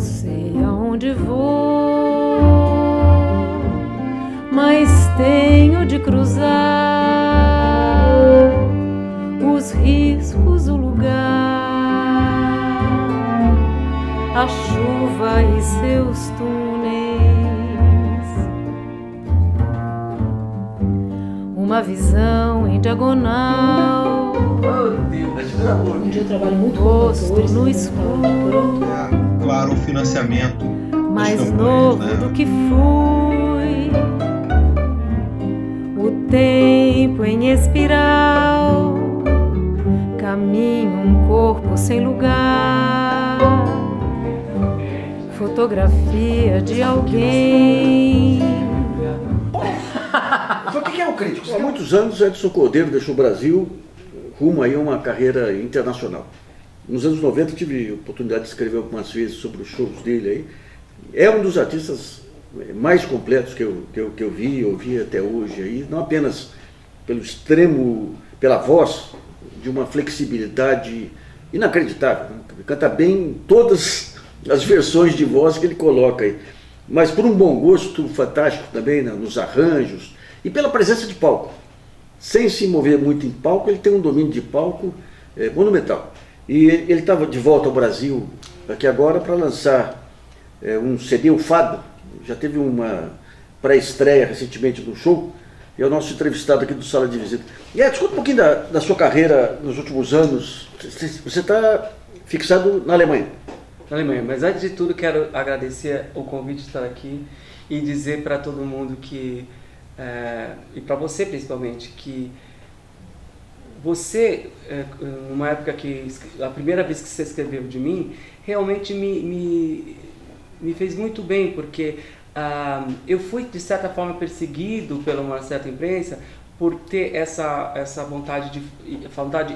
sei aonde vou, mas tenho de cruzar os riscos, o lugar, a chuva e seus túneis, uma visão em diagonal. Um dia eu trabalho muito com cantores no escuro, claro, o financiamento mais novo, né, do que fui, o tempo em espiral, caminho um corpo sem lugar, fotografia de alguém. O que é o crítico? Há muitos anos Edson Cordeiro deixou o Brasil rumo aí a uma carreira internacional. Nos anos 90 tive a oportunidade de escrever algumas vezes sobre os shows dele aí. É um dos artistas mais completos que eu ouvi até hoje aí, não apenas pelo extremo, pela voz, de uma flexibilidade inacreditável, né? Canta bem todas as versões de voz que ele coloca aí, mas por um bom gosto fantástico também, né, nos arranjos e pela presença de palco. Sem se mover muito em palco, ele tem um domínio de palco monumental. E ele estava de volta ao Brasil aqui agora para lançar um CD, o Fado. Já teve uma pré-estreia recentemente no show, e é o nosso entrevistado aqui do Sala de Visita. E escuta um pouquinho da sua carreira nos últimos anos. Você está fixado na Alemanha. Na Alemanha, mas antes de tudo quero agradecer o convite de estar aqui e dizer para todo mundo que, e para você principalmente, que você, numa época que a primeira vez que você escreveu de mim, realmente me fez muito bem, porque eu fui de certa forma perseguido pela uma certa imprensa por ter essa vontade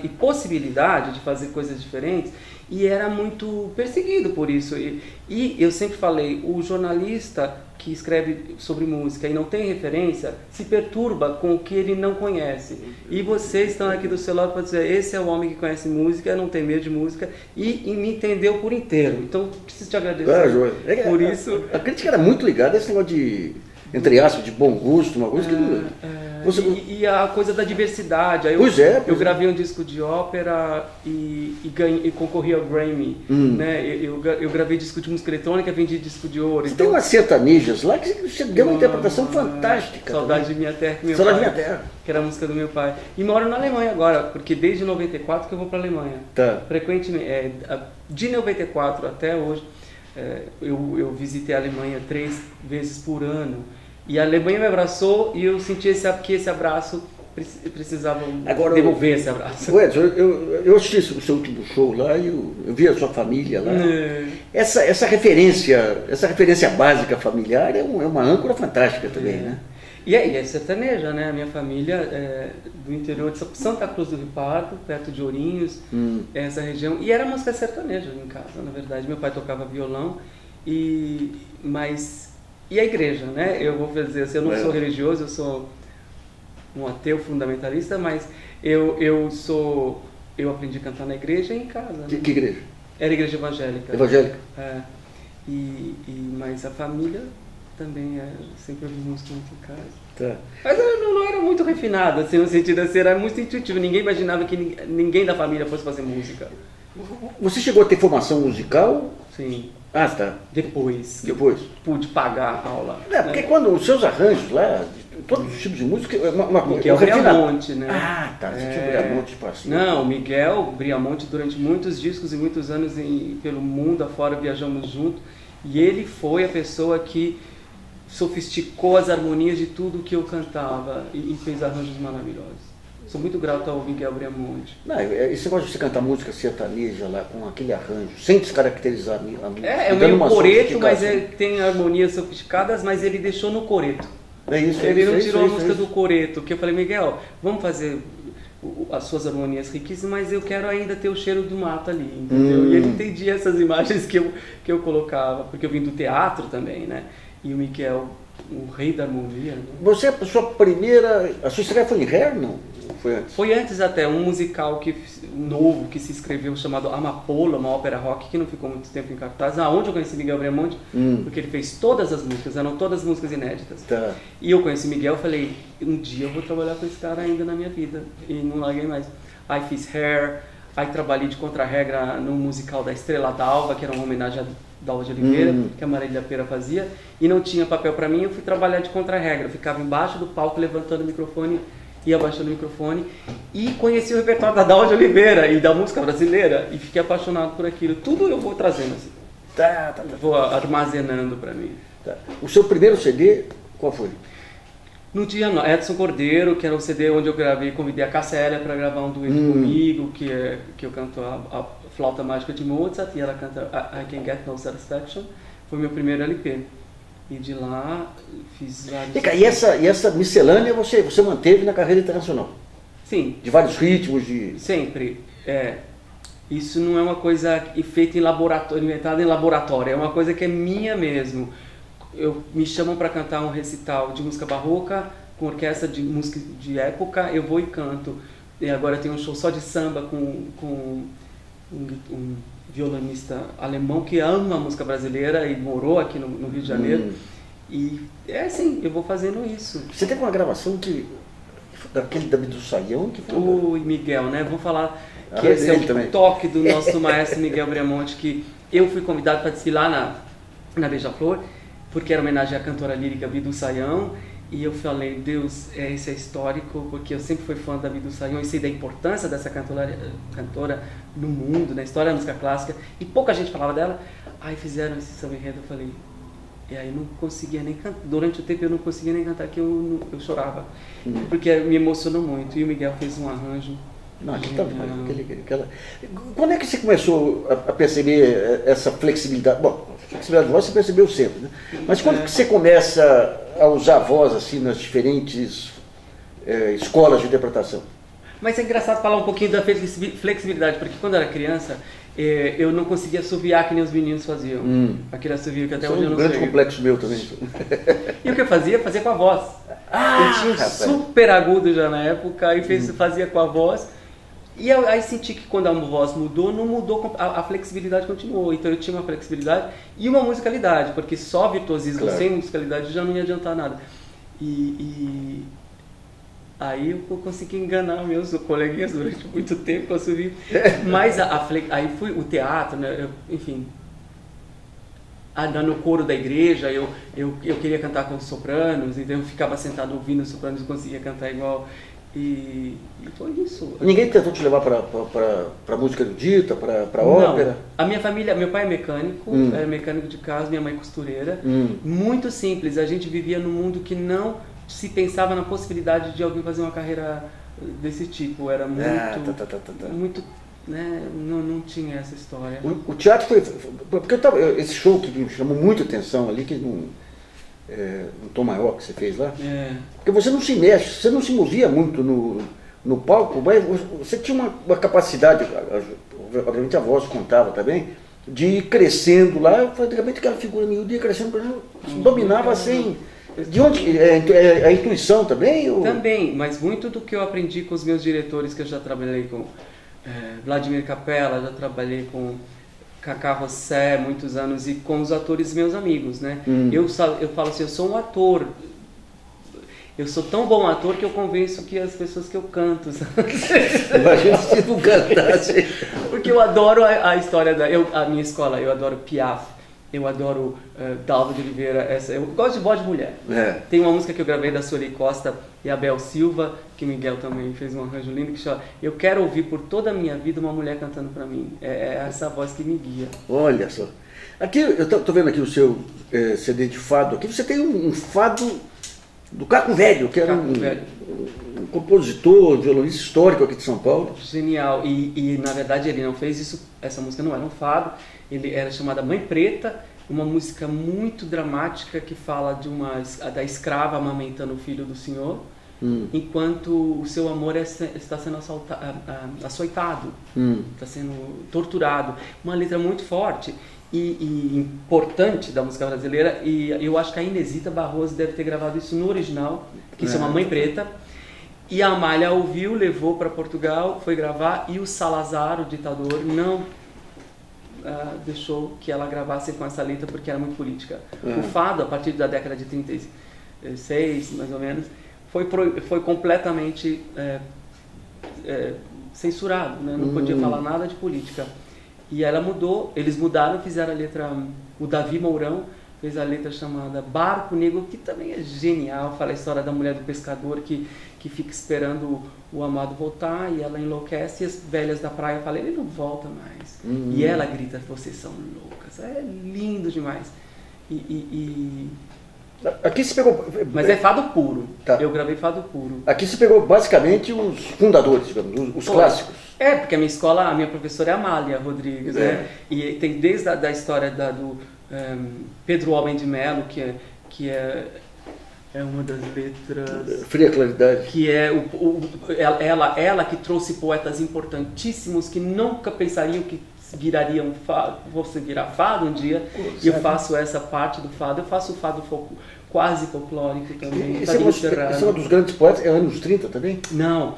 e possibilidade de fazer coisas diferentes, e era muito perseguido por isso. E eu sempre falei, o jornalista que escreve sobre música e não tem referência se perturba com o que ele não conhece. E vocês estão aqui do seu lado para dizer, esse é o homem que conhece música, não tem medo de música e me entendeu por inteiro. Então preciso te agradecer por isso. A crítica era muito ligada a esse negócio de, entre aspas, de bom gosto, uma coisa que... E a coisa da diversidade. Aí eu gravei um disco de ópera e concorri ao Grammy. Né? Eu gravei disco de música eletrônica, vendi disco de ouro. Você tem umas sertanejas lá que você deu uma interpretação fantástica. Saudade de Minha Terra, que era a música do meu pai. E moro na Alemanha agora, porque desde 94 que eu vou para a Alemanha. Tá. Frequentemente, de 94 até hoje, eu visitei a Alemanha 3 vezes por ano. E a Alemanha me abraçou e eu senti que esse abraço precisava devolver esse abraço. Edson, eu assisti o seu último show lá e eu vi a sua família lá. Essa referência básica familiar é uma âncora fantástica também, né? E aí, é sertaneja, né? A minha família é do interior de Santa Cruz do Rio Pardo, perto de Ourinhos, essa região. E era música sertaneja em casa, na verdade. Meu pai tocava violão, e a igreja, né? Eu vou dizer assim, eu não sou religioso, eu sou um ateu fundamentalista, mas eu aprendi a cantar na igreja e em casa. Né? Que igreja? Era igreja evangélica. Evangélica? Mas a família também sempre ouvi música muito em casa. Tá. Mas eu não era muito refinado, assim, no sentido assim, era muito intuitivo. Ninguém imaginava que ninguém da família fosse fazer música. Você chegou a ter formação musical? Sim. Ah, tá. Depois. Pude pagar a aula. Porque quando os seus arranjos lá, todos os tipos de música... Miguel Briamonte, né? Ah, tá. Você tinha Briamonte parceiro. Não, Miguel Briamonte, durante muitos discos e muitos anos pelo mundo afora, viajamos junto. E ele foi a pessoa que sofisticou as harmonias de tudo que eu cantava e fez arranjos maravilhosos. Sou muito grato ao Miguel Briamonte. Esse negócio de você cantar música sertaneja lá, com aquele arranjo, sem descaracterizar a música. É meio coreto, mas tem harmonias sofisticadas, mas ele deixou no coreto. Ele não tirou a música do coreto, que eu falei, Miguel, vamos fazer as suas harmonias riquíssimas, mas eu quero ainda ter o cheiro do mato ali, entendeu? E ele entendia essas imagens que eu colocava, porque eu vim do teatro também, né? E o Miguel, o rei da harmonia. Né? Você, a sua estreia foi em Hair, não? Foi antes? Foi antes até, um musical que novo que se escreveu chamado Amapola, uma ópera rock que não ficou muito tempo em cartaz, aonde eu conheci Miguel Breamonte, porque ele fez todas as músicas, eram todas músicas inéditas. Tá. E eu conheci Miguel, falei, um dia eu vou trabalhar com esse cara ainda na minha vida, e não larguei mais. Aí fiz Hair, aí trabalhei de contra-regra no musical da Estrela d'Alva, que era uma homenagem a Dalva de Oliveira, que a Marília Pera fazia, e não tinha papel para mim, eu fui trabalhar de contra-regra, eu ficava embaixo do palco levantando o microfone, ia abaixando o microfone, e conheci o repertório da Dalva de Oliveira e da música brasileira, e fiquei apaixonado por aquilo. Tudo eu vou trazendo assim, vou armazenando para mim. Tá. O seu primeiro CD, qual foi? No dia Edson Cordeiro, que era o CD onde eu gravei, convidei a Cassélia para gravar um dueto comigo, que eu canto a Flauta Mágica de Mozart, e ela canta I Can Get No Satisfaction. Foi meu primeiro LP. E de lá fiz vários... E essa miscelânea você manteve na carreira internacional? Sim. De vários ritmos? Sempre. Isso não é uma coisa feita em laboratório, inventada em laboratório, é uma coisa que é minha mesmo. Me chamam para cantar um recital de música barroca, com orquestra de música de época, eu vou e canto. E agora tem um show só de samba com um violonista alemão que ama a música brasileira e morou aqui no Rio de Janeiro. E é assim, eu vou fazendo isso. Você teve uma gravação daquele do Saião? Que foi o Miguel, né? Vamos falar que esse é o toque do nosso maestro Miguel Breamonte, que eu fui convidado para desfilar na Beija-Flor, porque era homenagem à cantora lírica Bidu Sayão, e eu falei, Deus, esse é histórico, porque eu sempre fui fã da Bidu Sayão e sei da importância dessa cantora no mundo, na história da música clássica, e pouca gente falava dela. Aí fizeram esse samba enredo, eu falei, e aí não conseguia nem cantar, durante o tempo eu não conseguia nem cantar, que eu chorava, porque me emocionou muito, e o Miguel fez um arranjo. Não, Quando é que você começou a perceber essa flexibilidade? Bom, a flexibilidade de voz você percebeu sempre, né? Mas quando que você começa a usar a voz assim nas diferentes escolas de interpretação? Mas é engraçado falar um pouquinho da flexibilidade, porque quando eu era criança, eu não conseguia assoviar que nem os meninos faziam. Aquele assovio que até hoje eu não sei. É um grande complexo meu também. E o que eu fazia? Fazia com a voz. Eu tinha um super agudo já na época, e fazia com a voz. E aí senti que quando a voz mudou, não mudou, a flexibilidade continuou. Então eu tinha uma flexibilidade e uma musicalidade, porque só virtuosismo sem musicalidade já não ia adiantar nada. E aí eu consegui enganar meus coleguinhas durante muito tempo, mas aí fui o teatro, né? Enfim, no coro da igreja, eu queria cantar com os sopranos, então eu ficava sentado ouvindo os sopranos e conseguia cantar igual. E foi isso. Ninguém tentou te levar para música erudita, para ópera? A minha família, meu pai é mecânico, era mecânico de casa, minha mãe costureira. Muito simples, a gente vivia num mundo que não se pensava na possibilidade de alguém fazer uma carreira desse tipo. Era muito, né? Não tinha essa história. O teatro foi... Porque esse show que me chamou muita atenção ali, que no Tom Maior que você fez lá, porque você não se mexe, você não se movia muito no palco, mas você tinha uma capacidade, obviamente a voz contava também, de ir crescendo lá, praticamente aquela figura miúda ia crescendo, dominava sem... De onde? A intuição também? Ou... Também, mas muito do que eu aprendi com os meus diretores, que eu já trabalhei com Vladimir Capella, já trabalhei com Cacá Rossé muitos anos, e com os atores meus amigos, né? Eu falo assim, eu sou um ator, eu sou tão bom ator que eu convenço que as pessoas que eu canto. Imagina se não cantasse. Porque eu adoro a história a minha escola, eu adoro Piaf, eu adoro Dalva de Oliveira, eu gosto de voz de mulher. Tem uma música que eu gravei da Sueli Costa e Abel Silva, que Miguel também fez um arranjo lindo, que chama Eu Quero Ouvir por Toda a Minha Vida uma Mulher Cantando Pra Mim. É essa voz que me guia. Olha só. Aqui, eu tô vendo aqui o seu CD de fado. Aqui você tem um fado do Caco Velho, que era um compositor, violonista histórico aqui de São Paulo. Genial. E na verdade ele não fez isso, essa música não era um fado, ele era chamada Mãe Preta, uma música muito dramática que fala da escrava amamentando o filho do senhor, enquanto o seu amor está sendo açoitado, está sendo torturado. Uma letra muito forte e importante da música brasileira, e eu acho que a Inesita Barroso deve ter gravado isso no original, que se chama Mãe Preta. E a Amália ouviu, levou para Portugal, foi gravar, e o Salazar, o ditador, não deixou que ela gravasse com essa letra porque era muito política. O fado, a partir da década de 36, mais ou menos, foi completamente censurado, né? Não podia falar nada de política. E ela mudou, eles mudaram, fizeram a letra, o Davi Mourão fez a letra chamada Barco Negro, que também é genial, fala a história da mulher do pescador que fica esperando o amado voltar e ela enlouquece, e as velhas da praia falam, ele não volta mais. E ela grita, vocês são loucas. É lindo demais. Aqui se pegou... Mas é fado puro. Tá. Eu gravei fado puro. Aqui se pegou basicamente os fundadores, digamos, os clássicos. Porque a minha professora é Amália Rodrigues, né? E tem desde a história do Pedro Homem de Melo, que é uma das letras... Fria Claridade. Que é ela que trouxe poetas importantíssimos que nunca pensariam que fosse virar fado um dia. E eu faço essa parte do fado. Eu faço o fado quase folclórico também. Esse é um dos grandes poetas, é anos 30 também? Não.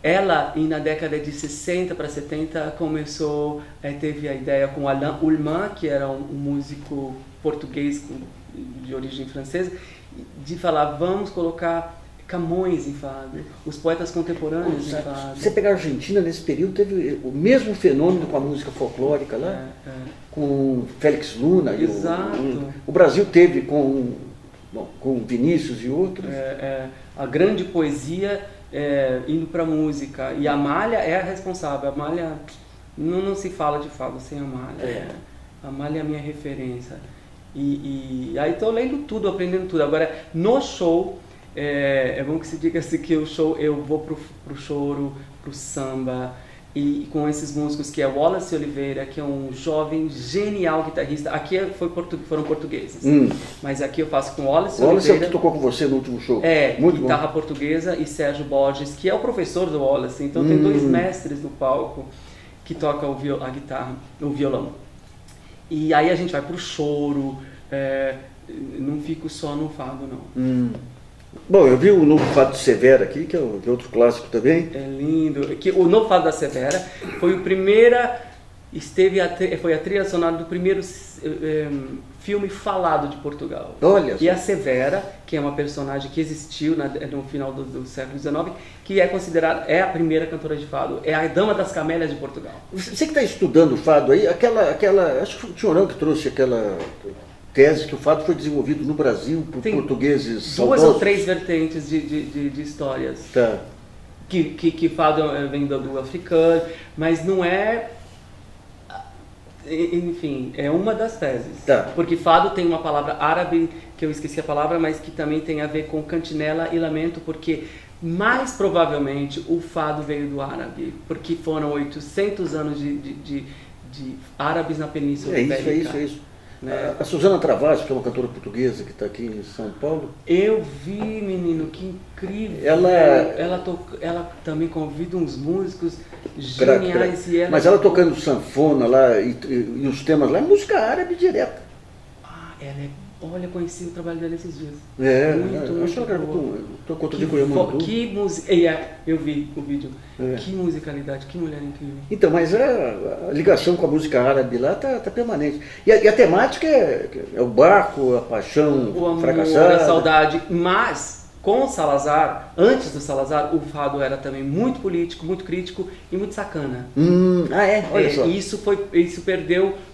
Ela, na década de 60 para 70, teve a ideia com Alain Ullmann, que era um músico português de origem francesa, de falar, vamos colocar Camões em fado, os poetas contemporâneos em fado. Você pegar a Argentina, nesse período, teve o mesmo fenômeno com a música folclórica lá, com Félix Luna. Exato. O Brasil teve com Vinícius e outros. A grande poesia indo para a música. E a Amália é a responsável. A Amália, não se fala de fado sem a Amália. A Amália é a minha referência. E aí estou lendo tudo, aprendendo tudo. Agora, no show, é bom que se diga assim que o show, eu vou pro choro, pro samba, e com esses músicos, que é Wallace Oliveira, que é um jovem genial guitarrista. Aqui foram portugueses, mas aqui eu faço com Wallace Oliveira. Wallace é o que tocou com você no último show. Muito guitarra bom. Portuguesa, e Sérgio Borges, que é o professor do Wallace. Então tem dois mestres no palco que tocam a guitarra, o violão. E aí a gente vai pro choro, não fico só no fado, não. Bom, eu vi o Novo Fado de Severa aqui, que é outro clássico também. É lindo. O Novo Fado da Severa foi o primeiro, foi a trilha sonora do primeiro filme falado de Portugal. Olha só. E a Severa, que é uma personagem que existiu no final do século XIX, que é considerada, a primeira cantora de fado, é a Dama das Camélias de Portugal. Você que está estudando o fado aí, acho que foi o Tiorão que trouxe aquela tese que o fado foi desenvolvido no Brasil por portugueses saudosos. 2 ou 3 vertentes de histórias. Tá. Que fado vem do africano, mas não é... Enfim, é uma das teses. Tá. Porque fado tem uma palavra árabe, que eu esqueci a palavra, mas que também tem a ver com cantinela e lamento, porque mais provavelmente o fado veio do árabe, porque foram 800 anos de árabes na Península Ibérica. É isso. Né? A Susana Travassos, que é uma cantora portuguesa que está aqui em São Paulo. Eu vi, menino, que incrível. Ela também convida uns músicos geniais. Mas ela tocando sanfona lá e os temas lá, é música árabe direta. Olha, conheci o trabalho dela esses dias. Muito acho que ela gravou com o que música. Eu vi o vídeo. Que musicalidade, que mulher incrível. Então, mas a ligação com a música árabe lá tá permanente. E a temática é o barco, a paixão, o amor, fracassada, a saudade. Mas com o Salazar, antes do Salazar, o fado era também muito político, muito crítico e muito sacana. Olha só. Isso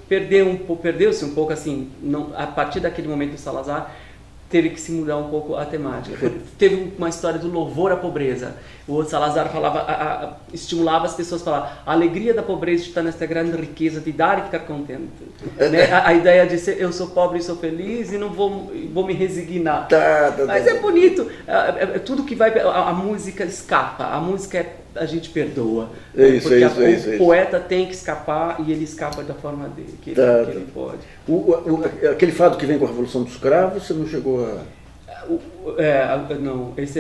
perdeu-se um pouco assim, a partir daquele momento do Salazar, teve que se mudar um pouco a temática. Teve uma história do louvor à pobreza. O Salazar falava, estimulava as pessoas a falar, a alegria da pobreza está nessa grande riqueza de dar e ficar contente. Né? A ideia de ser, eu sou pobre e sou feliz e não vou me resignar. Mas é bonito. Tudo que vai... A música escapa. A música a gente perdoa. O poeta tem que escapar e ele escapa da forma dele, que ele pode. Aquele fado que vem com a Revolução dos Cravos, você não chegou a... Não, esse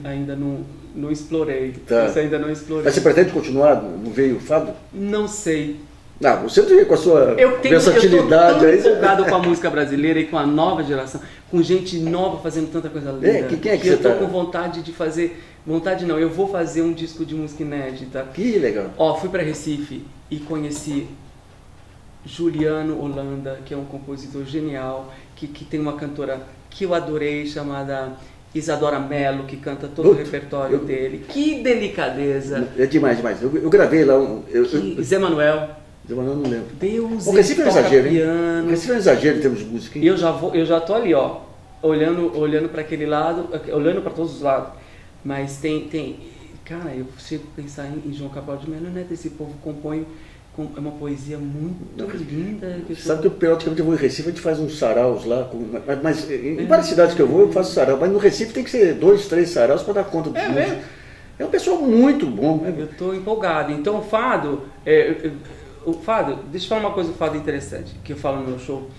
ainda não explorei. Tá. Esse ainda não explorei. Mas você pretende continuar? Não veio o fado? Não sei. Não, você tem com a sua versatilidade. Eu estou tão empolgado com a música brasileira e com a nova geração, com gente nova fazendo tanta coisa linda. Quem é que eu você estou com vontade de fazer... Vontade não, eu vou fazer um disco de música inédita. Que legal. Fui para Recife e conheci Juliano Holanda, que é um compositor genial, que tem uma cantora que eu adorei, chamada Isadora Mello, que canta todo o repertório dele. Que delicadeza! É demais. Eu gravei lá Zé Manuel. Eu não lembro. Deus, o Recife é um exagero, piano. Hein? O Recife é um exagero em termos de música, hein? Eu já tô ali, olhando para aquele lado, olhando para todos os lados. Mas cara, eu chego a pensar em João Cabral de Melo Neto. Esse povo compõe uma poesia muito linda. Sabe que periodicamente eu vou em Recife, a gente faz uns saraus lá, mas em várias cidades que eu vou, eu faço sarau, mas no Recife tem que ser 2, 3 saraus para dar conta dos músicos. É um pessoal muito bom. Eu estou empolgado. Então o fado, deixa eu falar uma coisa do fado interessante, que eu falo no meu show,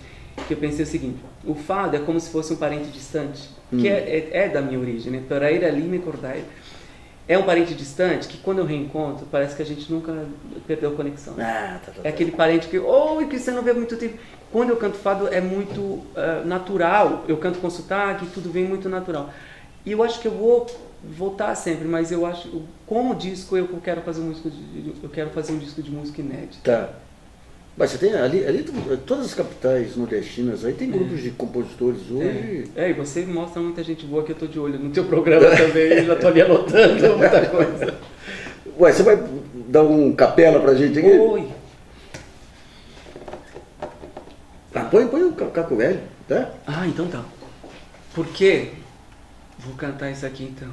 que eu pensei o seguinte: o fado é como se fosse um parente distante, que é da minha origem, né? Pereira, Lima e Cordaia. É um parente distante que quando eu reencontro, parece que a gente nunca perdeu a conexão. É aquele parente que você não vê há muito tempo. Quando eu canto fado é muito natural, eu canto com sotaque, tudo vem muito natural. E eu acho que eu vou voltar sempre, mas eu acho, como disco, eu quero fazer um disco de música inédita. Tá. Mas você tem ali todas as capitais nordestinas, aí tem grupos de compositores hoje. E você mostra muita gente boa que eu estou de olho no teu programa também, já estou ali anotando muita coisa. Ué, você vai dar um capela pra gente aqui? Oi. Põe o Caco Velho, tá? Então tá. Por quê? Vou cantar isso aqui então.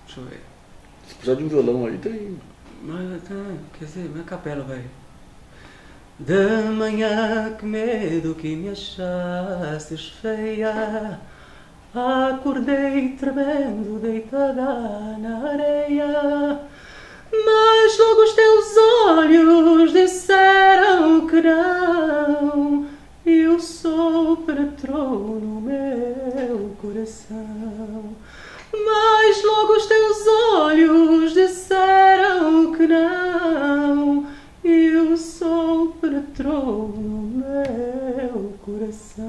Deixa eu ver. Se precisar de um violão aí, tem. Quer dizer, minha capela, velho. Da manhã, que medo que me achastes feia, acordei tremendo, deitada na areia, mas logo os teus olhos disseram que não, e o sol penetrou no meu coração. Mas logo os teus olhos disseram que não, e o sol penetrou no meu coração.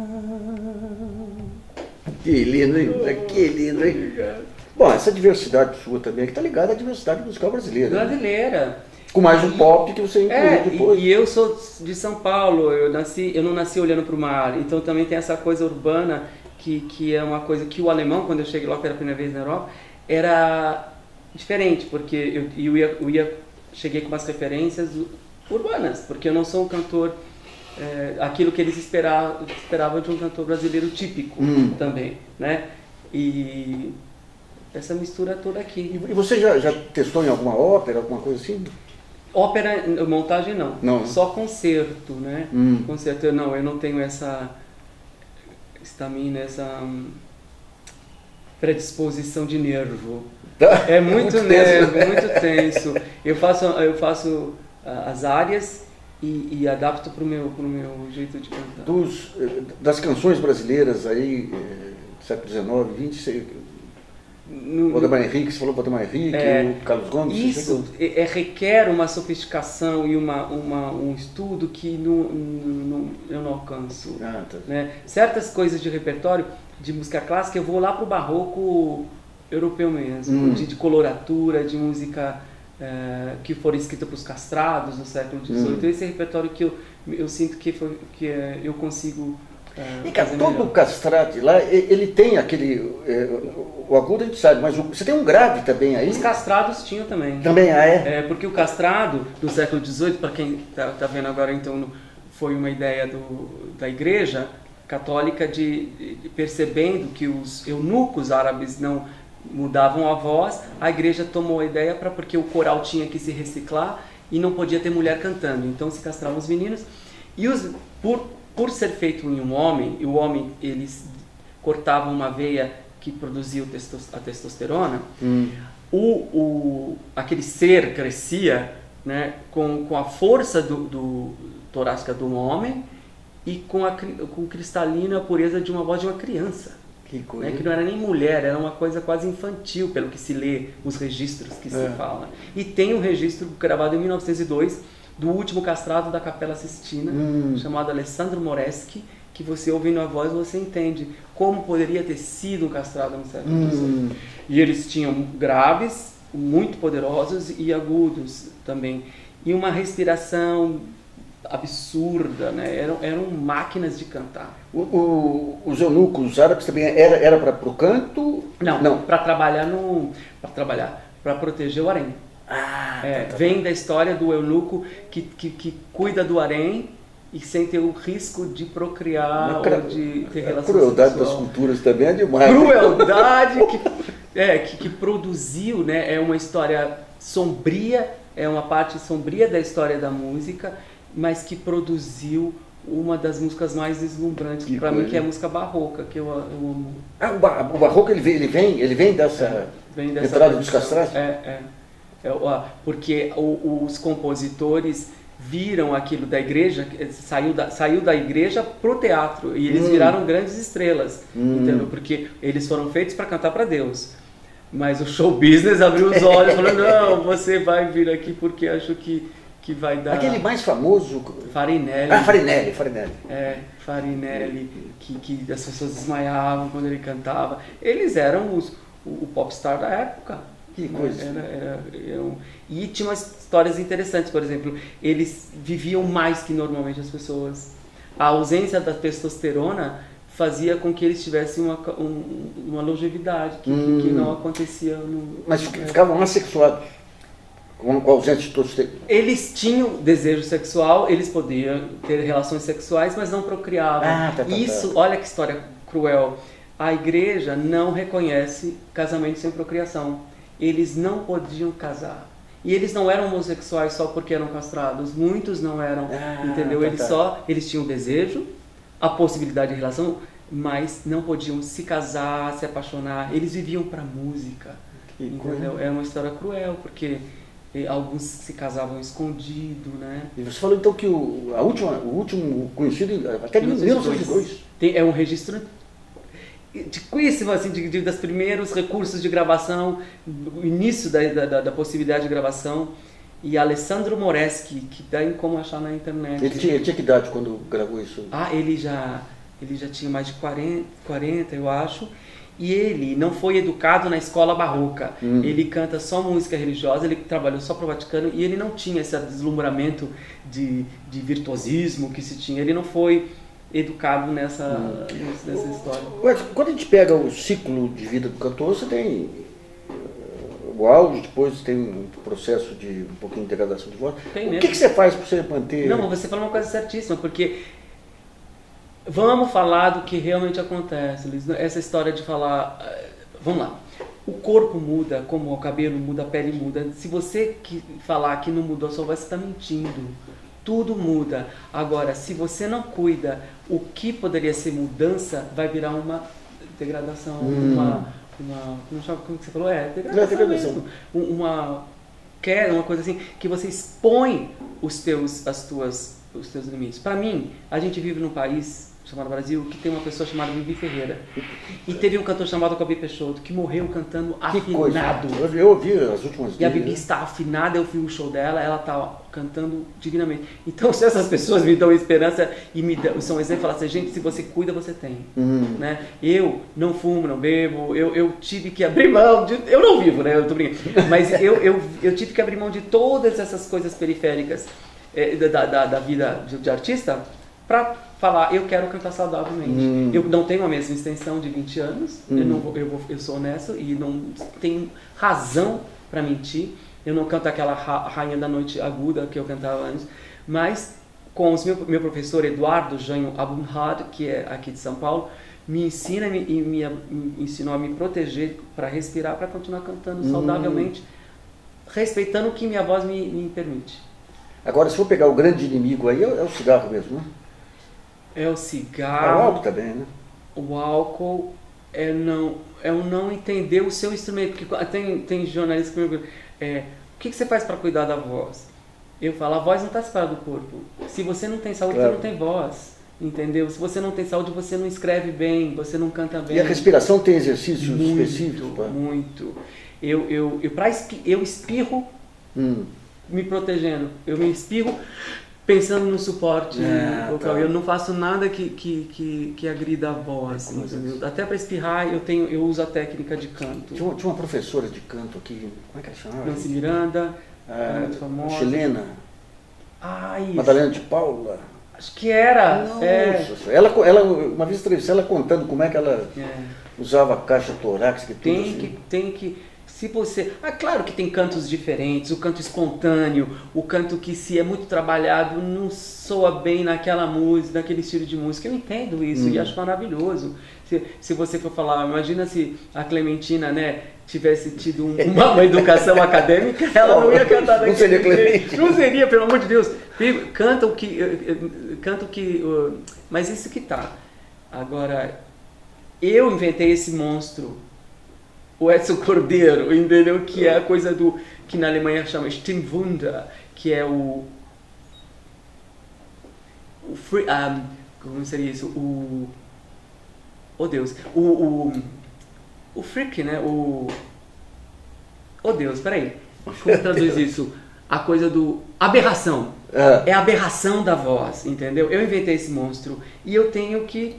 Que lindo, hein? Que lindo, hein? Bom, essa diversidade sua também, que está ligada à diversidade musical brasileira. Brasileira. Né? Com mais um pop que você incluiu depois. E eu sou de São Paulo, eu não nasci olhando para o mar, então também tem essa coisa urbana, que é uma coisa que o alemão, quando eu cheguei lá pela primeira vez na Europa, era diferente, porque eu cheguei com umas referências urbanas, porque eu não sou um cantor, aquilo que eles esperavam de um cantor brasileiro típico também, né? E essa mistura toda aqui. E você já testou em alguma ópera, alguma coisa assim? Ópera, montagem não. Só concerto, né? Concerto, eu não tenho essa estamina, essa predisposição de nervo. É muito nervo, muito tenso. Eu faço as áreas e adapto para o meu jeito de cantar. Das canções brasileiras aí, do século XIX, XX, Valdemar Henrique, você falou Valdemar Henrique, o Carlos Gomes. Isso requer uma sofisticação e um estudo que eu não alcanço. Tá. Né? Certas coisas de repertório de música clássica eu vou lá para o barroco europeu mesmo, de coloratura, de música que foram escritas para os castrados no século XVIII. Então esse é repertório que eu sinto que eu consigo. Todo o castrate lá, ele tem aquele. O agudo a gente sabe, mas você tem um grave também aí? Os castrados tinham também. Também é? Porque o castrado do século XVIII, para quem está vendo agora, então, foi uma ideia da Igreja Católica de percebendo que os eunucos árabes não mudavam a voz, a Igreja tomou a ideia porque o coral tinha que se reciclar e não podia ter mulher cantando. Então se castravam os meninos e por ser feito em um homem, e o homem, eles cortavam uma veia que produzia a testosterona, aquele ser crescia, né, com a força do torácica do homem e com cristalina pureza de uma voz de uma criança. Que coisa. Né, que não era nem mulher, era uma coisa quase infantil, pelo que se lê, os registros que se fala. E tem um registro gravado em 1902, do último castrado da Capela Sistina, chamado Alessandro Moreschi, que você ouvindo a voz, você entende como poderia ter sido um castrado no século XVIII. E eles tinham graves, muito poderosos, e agudos também. E uma respiração absurda, né? Eram máquinas de cantar. Os eunucos árabes também era para o canto? Não. Para proteger o harém. Vem da história do eunuco que cuida do harém e sem ter o risco de procriar ou de ter relação sexual. A crueldade das culturas também é demais. Crueldade que produziu, né? É uma história sombria, é uma parte sombria da história da música, mas que produziu uma das músicas mais deslumbrantes para mim, que é a música barroca, que eu amo. O barroco ele vem dessa entrada dos castrados? Porque os compositores viram aquilo da igreja, saiu da igreja pro teatro, e eles viraram grandes estrelas, entendeu? Porque eles foram feitos para cantar para Deus. Mas o show business abriu os olhos e falou, não, você vai vir aqui porque acho que vai dar... Aquele mais famoso... Farinelli. Farinelli. Farinelli, que as pessoas desmaiavam quando ele cantava. Eles eram o popstar da época. Que coisa. E tinha umas histórias interessantes, por exemplo, eles viviam mais que normalmente as pessoas. A ausência da testosterona fazia com que eles tivessem uma longevidade que não acontecia no... Mas ficavam assexuados, com ausência de testosterona. Eles tinham desejo sexual, eles podiam ter relações sexuais, mas não procriavam. Isso, olha que história cruel. A igreja não reconhece casamento sem procriação. Eles não podiam casar. E eles não eram homossexuais só porque eram castrados. Muitos não eram, entendeu? Eles tinham desejo, a possibilidade de relação, mas não podiam se casar, se apaixonar. Eles viviam para música, entendeu? É uma história cruel, porque alguns se casavam escondido, né? E você falou então que o último conhecido até de 1902. É um registro antiquíssimo, assim, das primeiros recursos de gravação, o início da possibilidade de gravação, e Alessandro Moreschi, que tem como achar na internet. Ele tinha que idade quando gravou isso? Ele já tinha mais de 40, eu acho, e ele não foi educado na escola barroca. Ele canta só música religiosa, ele trabalhou só para o Vaticano, e ele não tinha esse deslumbramento de virtuosismo que se tinha. Ele não foi educado nessa história. Quando a gente pega o ciclo de vida do cantor, você tem o auge, depois tem um processo de um pouquinho de degradação de voz. O que você faz para você manter... Não, você falou uma coisa certíssima, porque vamos falar do que realmente acontece, Luiz. Essa história de falar... Vamos lá. O corpo muda, como o cabelo muda, a pele muda. Se você falar que não mudou a sua voz, você está mentindo. Tudo muda. Agora, se você não cuida, o que poderia ser mudança vai virar uma degradação, como você falou? Degradação mesmo. Uma coisa assim, que você expõe os teus limites. Para mim, a gente vive num país chamado Brasil, que tem uma pessoa chamada Bibi Ferreira. E teve um cantor chamado Calbi Peixoto, que morreu cantando afinado. Eu ouvi as últimas E a Bibi está afinada, eu vi o show dela, ela está cantando divinamente. Então, se essas pessoas me dão esperança e são exemplo, falam assim, gente, se você cuida, você tem. Né? Eu não fumo, não bebo, eu tive que abrir mão de... Eu não vivo, né? Eu tô brincando. Mas eu tive que abrir mão de todas essas coisas periféricas da vida de artista para falar, eu quero cantar saudavelmente. Eu não tenho a mesma extensão de 20 anos, eu sou honesto e não tenho razão para mentir. Eu não canto aquela rainha da noite aguda que eu cantava antes, mas com o meu professor Eduardo Janho Abumhad, que é aqui de São Paulo, me ensina e me ensinou a me proteger para respirar, para continuar cantando saudavelmente, respeitando o que minha voz me permite. Agora, se for pegar o grande inimigo aí, é o cigarro mesmo, né? É o cigarro. O álcool também, né? O álcool é o não entender o seu instrumento. Porque tem jornalistas que me perguntam, o que você faz para cuidar da voz? Eu falo, a voz não está separada do corpo. Se você não tem saúde, claro, você não tem voz. Entendeu? Se você não tem saúde, você não escreve bem, você não canta bem. E a respiração tem exercícios específicos? Muito. Eu espirro me protegendo. Eu me espirro pensando no suporte vocal. Eu não faço nada que agrida a voz. Até para espirrar eu uso a técnica de canto. Tinha uma professora de canto aqui, como é que ela chamava? Nancy Miranda, muito famosa. Chilena. Isso. Madalena de Paula. Acho que era. Nossa, ela uma vez entrevistei ela contando como é que ela usava a caixa torácica. Tem que se você... claro que tem cantos diferentes, o canto espontâneo, o canto que se é muito trabalhado não soa bem naquela música, naquele estilo de música. Eu entendo isso e acho maravilhoso. Se você for falar, imagina se a Clementina, né, tivesse tido uma educação acadêmica, ela não ia cantar daquele. Não seria Clementina. Não seria, pelo amor de Deus. Canta o que... Mas isso que tá. Agora, eu inventei esse monstro, o Edson Cordeiro, entendeu? Que é a coisa do que na Alemanha chama Stimmwunder, que é como seria isso? Oh Deus, o freak, né? Oh Deus, peraí, como traduz isso? A coisa do aberração. É a aberração da voz, entendeu? Eu inventei esse monstro e eu tenho que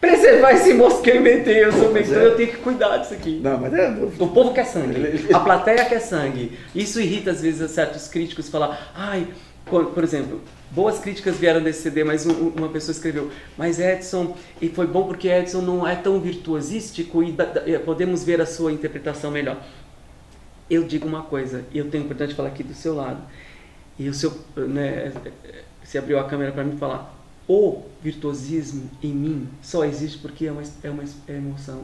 preservar esse monstro que eu inventei. Eu sou mentor, eu tenho que cuidar disso aqui. Não, mas o povo quer sangue, a plateia quer sangue. Isso irrita às vezes certos críticos falar, por exemplo, boas críticas vieram desse CD, mas uma pessoa escreveu, mas Edson, e foi bom porque Edson não é tão virtuosístico e podemos ver a sua interpretação melhor. Eu digo uma coisa, e eu tenho a oportunidade de falar aqui do seu lado, e o seu, né, você abriu a câmera para mim falar, o virtuosismo em mim só existe porque é uma emoção.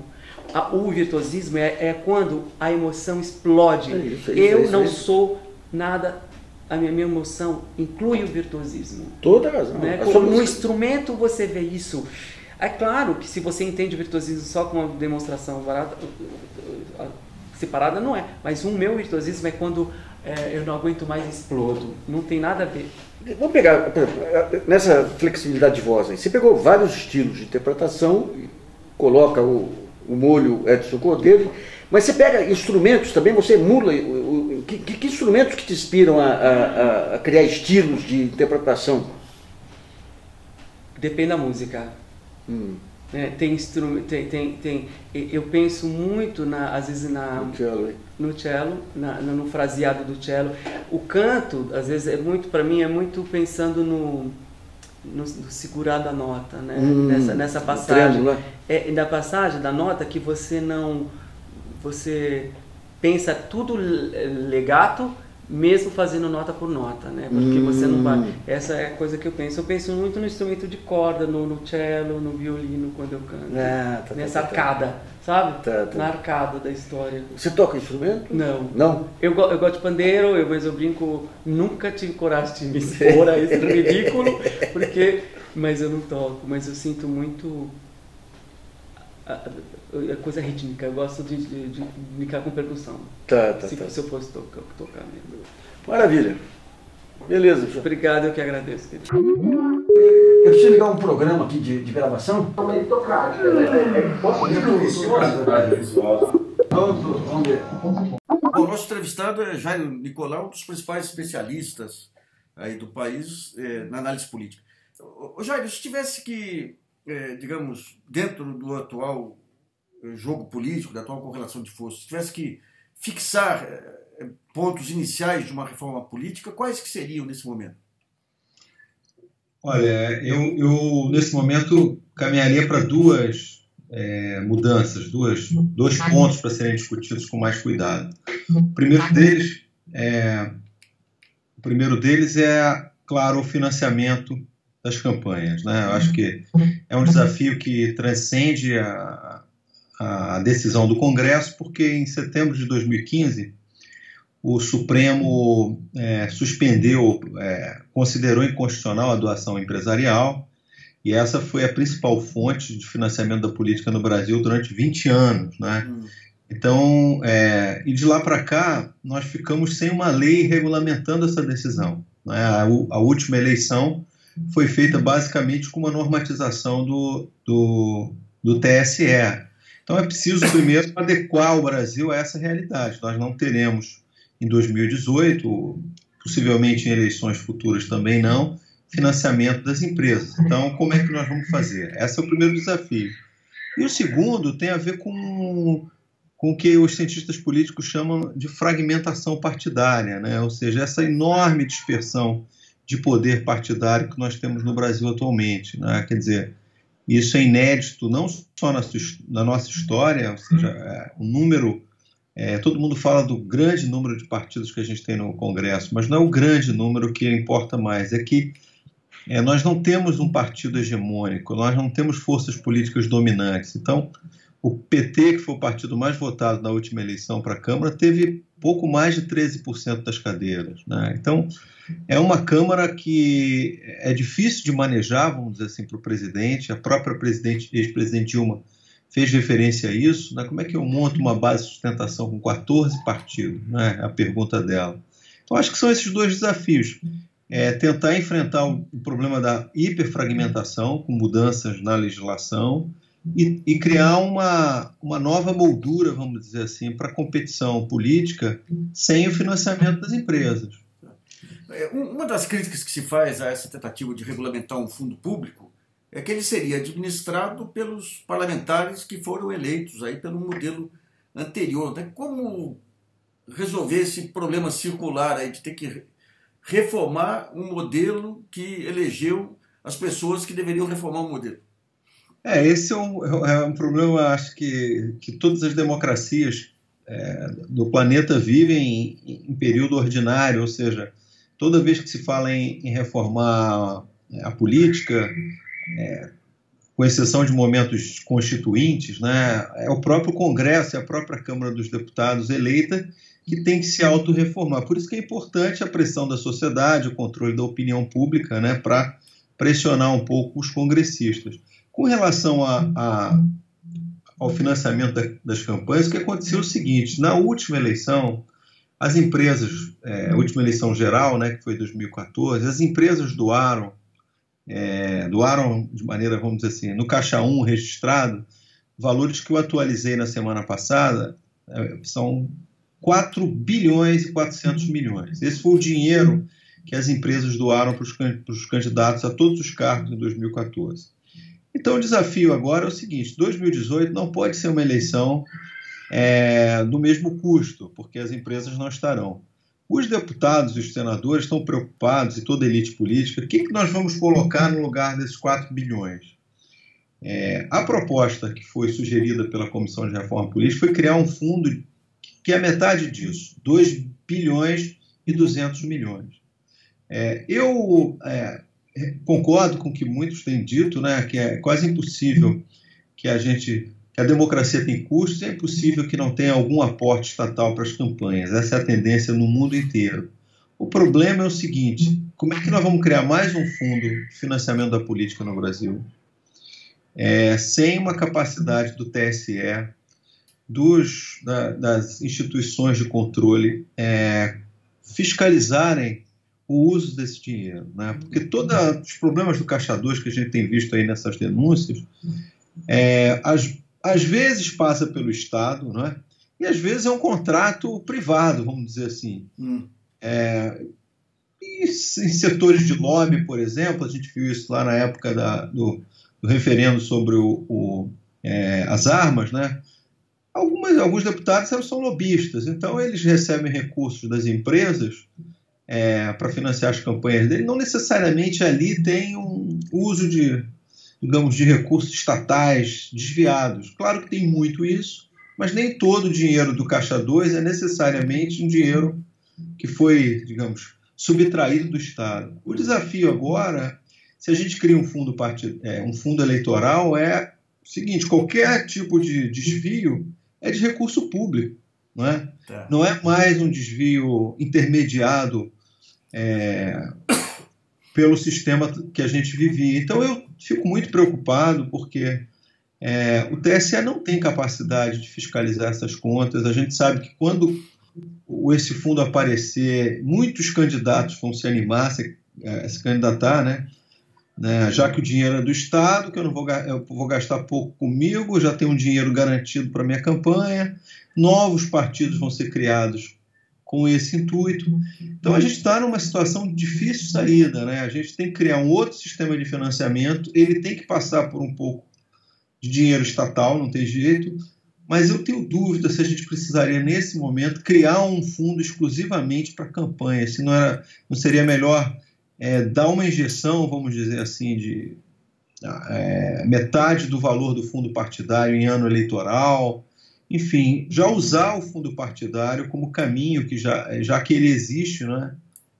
O virtuosismo é quando a emoção explode. Eu não sou nada, a minha emoção inclui o virtuosismo. Toda razão. Né? No instrumento você vê isso. É claro que se você entende o virtuosismo só com uma demonstração barata, separada, não é. Mas o meu virtuosismo é quando eu não aguento mais e explodo. Não tem nada a ver. Vamos pegar, nessa flexibilidade de voz aí, você pegou vários estilos de interpretação, coloca o molho Edson Cordeiro, mas você pega instrumentos também, você emula, que instrumentos que te inspiram a criar estilos de interpretação? Depende da música. Eu penso muito, às vezes, no cello, no fraseado do cello. O canto, às vezes, para mim, é muito pensando no segurar da nota, né? Nessa passagem. Na passagem da nota que você pensa tudo legato, mesmo fazendo nota por nota, né? Porque você não vai... Essa é a coisa que eu penso. Eu penso muito no instrumento de corda, no cello, no violino, quando eu canto. Nessa arcada, sabe? Na arcada da história. Você toca instrumento? Não. Não? Eu gosto de pandeiro, mas eu brinco... Nunca tive coragem de me expor a esse ridículo, mas eu não toco. Mas eu sinto muito... a coisa rítmica, eu gosto de brincar com percussão. Se eu fosse tocar mesmo. Maravilha. Beleza, João. Obrigado, eu que agradeço, querido. Eu preciso ligar um programa aqui de gravação. Vamos ver. O nosso entrevistado é Jairo Nicolau, um dos principais especialistas aí do país na análise política. Ô Jairo, se tivesse que, digamos, dentro do atual jogo político, da atual correlação de forças, se tivesse que fixar pontos iniciais de uma reforma política, quais que seriam nesse momento? Olha, eu nesse momento caminharia para duas mudanças, dois pontos para serem discutidos com mais cuidado. O primeiro deles é, claro, o financiamento das campanhas, né? Eu acho que é um desafio que transcende a decisão do Congresso, porque em setembro de 2015 o Supremo considerou inconstitucional a doação empresarial, e essa foi a principal fonte de financiamento da política no Brasil durante 20 anos, né? Então, e de lá para cá, nós ficamos sem uma lei regulamentando essa decisão, né? A última eleição foi feita basicamente com uma normatização do TSE. Então é preciso primeiro adequar o Brasil a essa realidade. Nós não teremos em 2018, possivelmente em eleições futuras também não, financiamento das empresas. Então, como é que nós vamos fazer? Esse é o primeiro desafio. E o segundo tem a ver com o que os cientistas políticos chamam de fragmentação partidária, né? Ou seja, essa enorme dispersão de poder partidário que nós temos no Brasil atualmente, né? Quer dizer, isso é inédito não só na nossa história, ou seja, o número... todo mundo fala do grande número de partidos que a gente tem no Congresso, mas não é o grande número que importa mais, é que nós não temos um partido hegemônico, nós não temos forças políticas dominantes. Então, o PT, que foi o partido mais votado na última eleição para a Câmara, teve pouco mais de 13% das cadeiras, né? Então, é uma Câmara que é difícil de manejar, vamos dizer assim, para o presidente. A própria ex-presidente Dilma fez referência a isso, né? Como é que eu monto uma base de sustentação com 14 partidos? Né? A pergunta dela. Então, acho que são esses dois desafios. Tentar enfrentar o problema da hiperfragmentação, com mudanças na legislação, e criar uma nova moldura, vamos dizer assim, para a competição política sem o financiamento das empresas. Uma das críticas que se faz a essa tentativa de regulamentar um fundo público é que ele seria administrado pelos parlamentares que foram eleitos aí pelo modelo anterior, né? Como resolver esse problema circular aí de ter que reformar um modelo que elegeu as pessoas que deveriam reformar o modelo? Esse é um problema, acho que todas as democracias do planeta vivem em período ordinário, ou seja, toda vez que se fala em reformar a política, com exceção de momentos constituintes, né, é o próprio Congresso, é a própria Câmara dos Deputados eleita que tem que se autorreformar. Por isso que é importante a pressão da sociedade, o controle da opinião pública, né, para pressionar um pouco os congressistas. Com relação ao financiamento das campanhas, o que aconteceu é o seguinte: na última eleição, as empresas, a última eleição geral, né, que foi 2014, as empresas doaram de maneira, vamos dizer assim, no Caixa 1 registrado, valores que eu atualizei na semana passada, são 4 bilhões e 400 milhões. Esse foi o dinheiro que as empresas doaram para os candidatos a todos os cargos em 2014. Então, o desafio agora é o seguinte: 2018 não pode ser uma eleição do mesmo custo, porque as empresas não estarão. Os deputados e os senadores estão preocupados, e toda a elite política, o que nós vamos colocar no lugar desses 4 bilhões? A proposta que foi sugerida pela Comissão de Reforma Política foi criar um fundo que é metade disso, 2 bilhões e 200 milhões. Eu concordo com o que muitos têm dito, né, que é quase impossível que a democracia tem custos, é impossível que não tenha algum aporte estatal para as campanhas. Essa é a tendência no mundo inteiro. O problema é o seguinte: como é que nós vamos criar mais um fundo de financiamento da política no Brasil sem uma capacidade do TSE, das instituições de controle fiscalizarem o uso desse dinheiro, né? Porque todos os problemas do Caixa 2 que a gente tem visto aí nessas denúncias, às vezes passa pelo Estado, né? E às vezes é um contrato privado, vamos dizer assim. E em setores de lobby, por exemplo, a gente viu isso lá na época do referendo sobre as armas, né? Alguns deputados são lobistas, então eles recebem recursos das empresas para financiar as campanhas dele. Não necessariamente ali tem um uso de recursos estatais desviados. Claro que tem muito isso, mas nem todo o dinheiro do Caixa 2 é necessariamente um dinheiro que foi, digamos, subtraído do Estado. O desafio agora, se a gente cria um fundo eleitoral, é o seguinte: qualquer tipo de desvio é de recurso público, não é? Não é mais um desvio intermediado pelo sistema que a gente vivia. Então eu fico muito preocupado porque o TSE não tem capacidade de fiscalizar essas contas. A gente sabe que quando esse fundo aparecer, muitos candidatos vão se animar a se candidatar, né? Já que o dinheiro é do Estado, que eu vou gastar pouco comigo, já tenho um dinheiro garantido para a minha campanha, novos partidos vão ser criados com esse intuito. Então a gente está numa situação de difícil saída, né? A gente tem que criar um outro sistema de financiamento, ele tem que passar por um pouco de dinheiro estatal, não tem jeito, mas eu tenho dúvida se a gente precisaria, nesse momento, criar um fundo exclusivamente para campanha. Se não seria melhor dar uma injeção, vamos dizer assim, de metade do valor do fundo partidário em ano eleitoral, enfim, já usar o fundo partidário como caminho, que já que ele existe, né?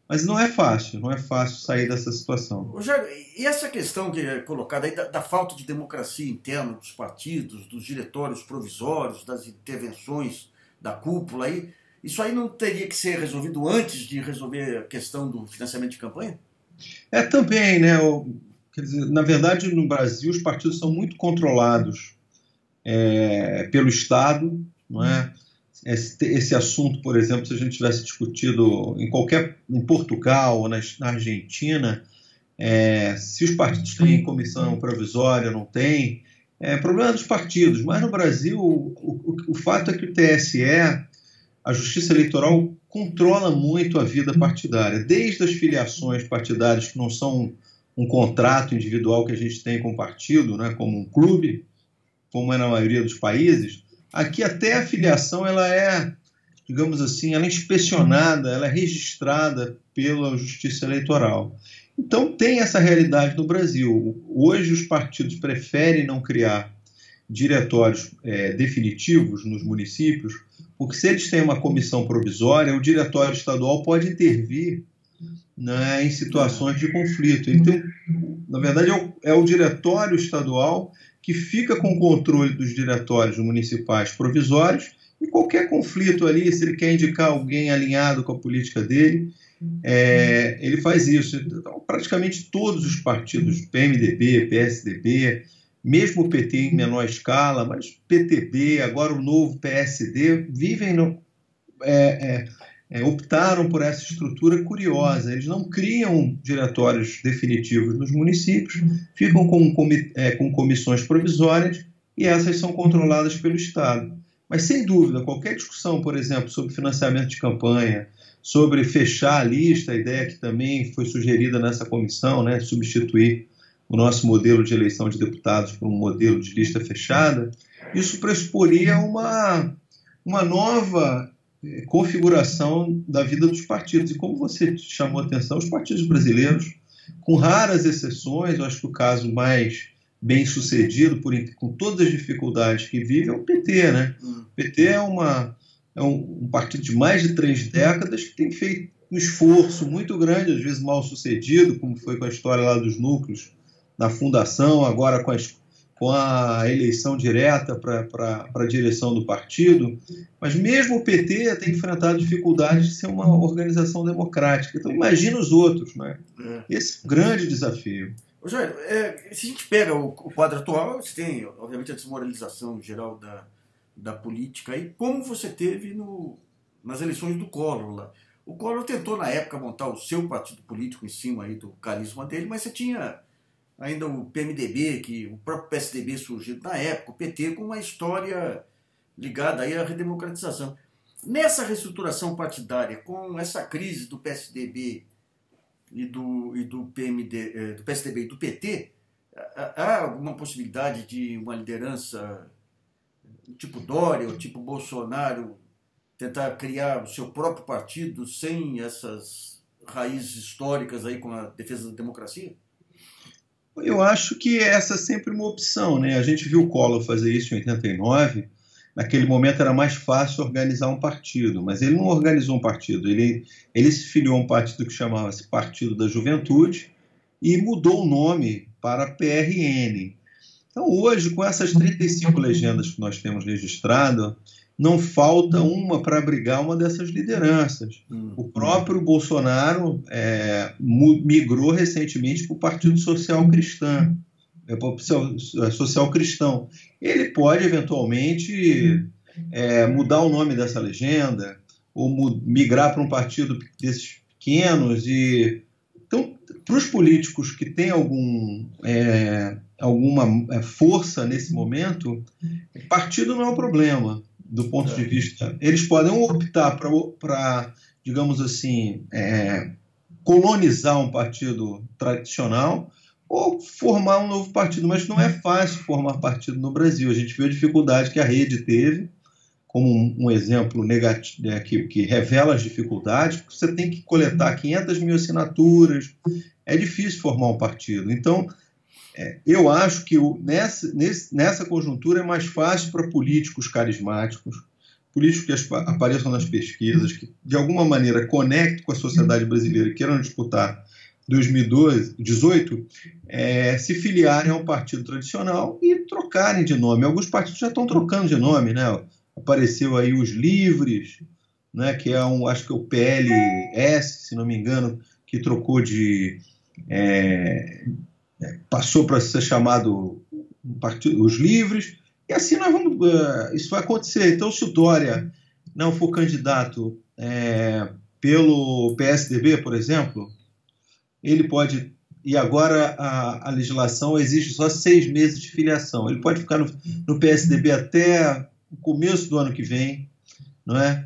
Mas não é fácil sair dessa situação. Rogério, e essa questão que é colocada aí da falta de democracia interna dos partidos, dos diretórios provisórios, das intervenções da cúpula, aí, isso aí não teria que ser resolvido antes de resolver a questão do financiamento de campanha? Também, né? Quer dizer, na verdade, no Brasil, os partidos são muito controlados pelo Estado, não é? Esse assunto, por exemplo, se a gente tivesse discutido em Portugal ou na Argentina, se os partidos têm comissão provisória, não tem, problema dos partidos. Mas no Brasil, o fato é que o TSE, a Justiça Eleitoral, controla muito a vida partidária, desde as filiações partidárias, que não são um contrato individual que a gente tem com o partido, né, como um clube, como é na maioria dos países. Aqui até a filiação ela é, digamos assim, ela é inspecionada, ela é registrada pela Justiça Eleitoral. Então tem essa realidade no Brasil. Hoje os partidos preferem não criar diretórios definitivos nos municípios, porque se eles têm uma comissão provisória, o diretório estadual pode intervir, né, em situações de conflito. Então, na verdade, é o diretório estadual que fica com o controle dos diretórios municipais provisórios, e qualquer conflito ali, se ele quer indicar alguém alinhado com a política dele, ele faz isso. Então, praticamente todos os partidos, PMDB, PSDB, mesmo o PT em menor escala, mas PTB, agora o novo PSD, optaram por essa estrutura curiosa. Eles não criam diretórios definitivos nos municípios, ficam com comissões provisórias, e essas são controladas pelo Estado. Mas, sem dúvida, qualquer discussão, por exemplo, sobre financiamento de campanha, sobre fechar a lista, a ideia que também foi sugerida nessa comissão, né, substituir o nosso modelo de eleição de deputados por um modelo de lista fechada, isso pressuporia uma nova configuração da vida dos partidos. E como você chamou a atenção, os partidos brasileiros, com raras exceções, eu acho que o caso mais bem sucedido, com todas as dificuldades que vive, é o PT, né? O PT é um partido de mais de 3 décadas que tem feito um esforço muito grande, às vezes mal sucedido, como foi com a história lá dos núcleos na fundação, agora com a eleição direta para a direção do partido, mas mesmo o PT tem enfrentado dificuldades de ser uma organização democrática. Então imagina os outros, né? Esse é um grande desafio. Rogério, se a gente pega o quadro atual, você tem, obviamente, a desmoralização geral da política, e como você teve nas eleições do Collor lá. O Collor tentou, na época, montar o seu partido político em cima aí do carisma dele, mas você tinha ainda o PMDB, que o próprio PSDB surgiu na época, o PT com uma história ligada aí à redemocratização. Nessa reestruturação partidária, com essa crise do PSDB e do PSDB e do PT, há alguma possibilidade de uma liderança tipo Dória ou tipo Bolsonaro tentar criar o seu próprio partido sem essas raízes históricas aí com a defesa da democracia? Eu acho que essa é sempre uma opção, né? A gente viu o Collor fazer isso em 89, naquele momento era mais fácil organizar um partido, mas ele não organizou um partido, ele se filiou a um partido que chamava-se Partido da Juventude e mudou o nome para PRN. Então hoje, com essas 35 legendas que nós temos registradas, não falta uma para abrigar uma dessas lideranças. O próprio Bolsonaro migrou recentemente para o Partido Social Cristão. Ele pode, eventualmente, mudar o nome dessa legenda ou migrar para um partido desses pequenos. Então, para os políticos que têm alguma força nesse momento, partido não é um problema. do ponto de vista... Eles podem optar para, digamos assim, colonizar um partido tradicional ou formar um novo partido, mas não é fácil formar partido no Brasil. A gente viu a dificuldade que a Rede teve, como um exemplo negativo, que revela as dificuldades, porque você tem que coletar 500 mil assinaturas, é difícil formar um partido. Então, eu acho que nessa conjuntura é mais fácil para políticos carismáticos, políticos que apareçam nas pesquisas, que de alguma maneira conectem com a sociedade brasileira e queiram disputar 2018, se filiarem a um partido tradicional e trocarem de nome. Alguns partidos já estão trocando de nome, né? Apareceu aí os Livres, né? Que acho que é o PLS, se não me engano, que trocou passou para ser chamado partido, os Livres, e assim isso vai acontecer. Então, se o Dória não for candidato pelo PSDB, por exemplo, ele pode, e agora a legislação exige só 6 meses de filiação, ele pode ficar no PSDB até o começo do ano que vem, não é?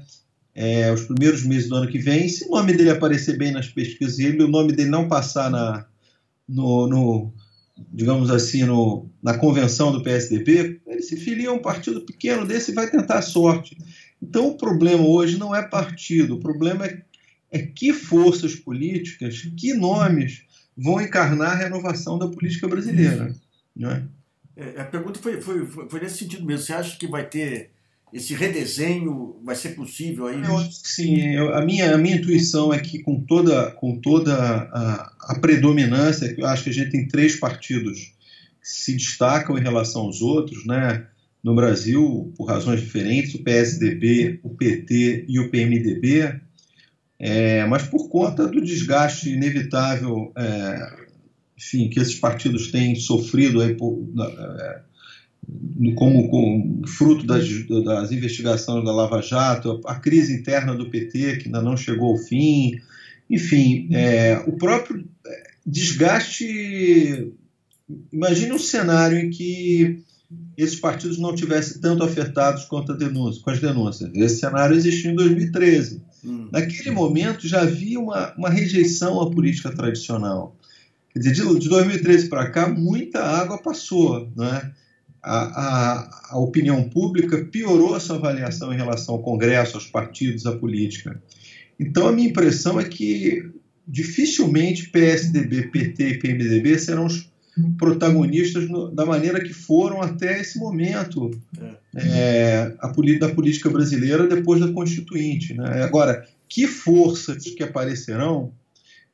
Os primeiros meses do ano que vem, se o nome dele aparecer bem nas pesquisas e o nome dele não passar digamos assim, na convenção do PSDB, ele se filia a um partido pequeno desse e vai tentar a sorte. Então o problema hoje não é partido, o problema é que forças políticas, que nomes vão encarnar a renovação da política brasileira. Não é? A pergunta foi nesse sentido mesmo. Você acha que vai ter esse redesenho, vai ser possível aí? Eu acho que sim. A minha intuição é que com toda a predominância, eu acho que a gente tem 3 partidos que se destacam em relação aos outros, né? No Brasil, por razões diferentes, o PSDB, o PT e o PMDB, mas por conta do desgaste inevitável, enfim, que esses partidos têm sofrido aí como fruto das investigações da Lava Jato, a crise interna do PT, que ainda não chegou ao fim, enfim, o próprio desgaste. Imagine um cenário em que esses partidos não tivessem tanto afetados com as denúncias. Esse cenário existiu em 2013. Naquele momento já havia uma rejeição à política tradicional. Quer dizer, de 2013 para cá, muita água passou, né? A opinião pública piorou a sua avaliação em relação ao Congresso, aos partidos, à política. Então, a minha impressão é que dificilmente PSDB, PT e PMDB serão os protagonistas da maneira que foram até esse momento da política brasileira depois da Constituinte, né? Agora, que forças que aparecerão,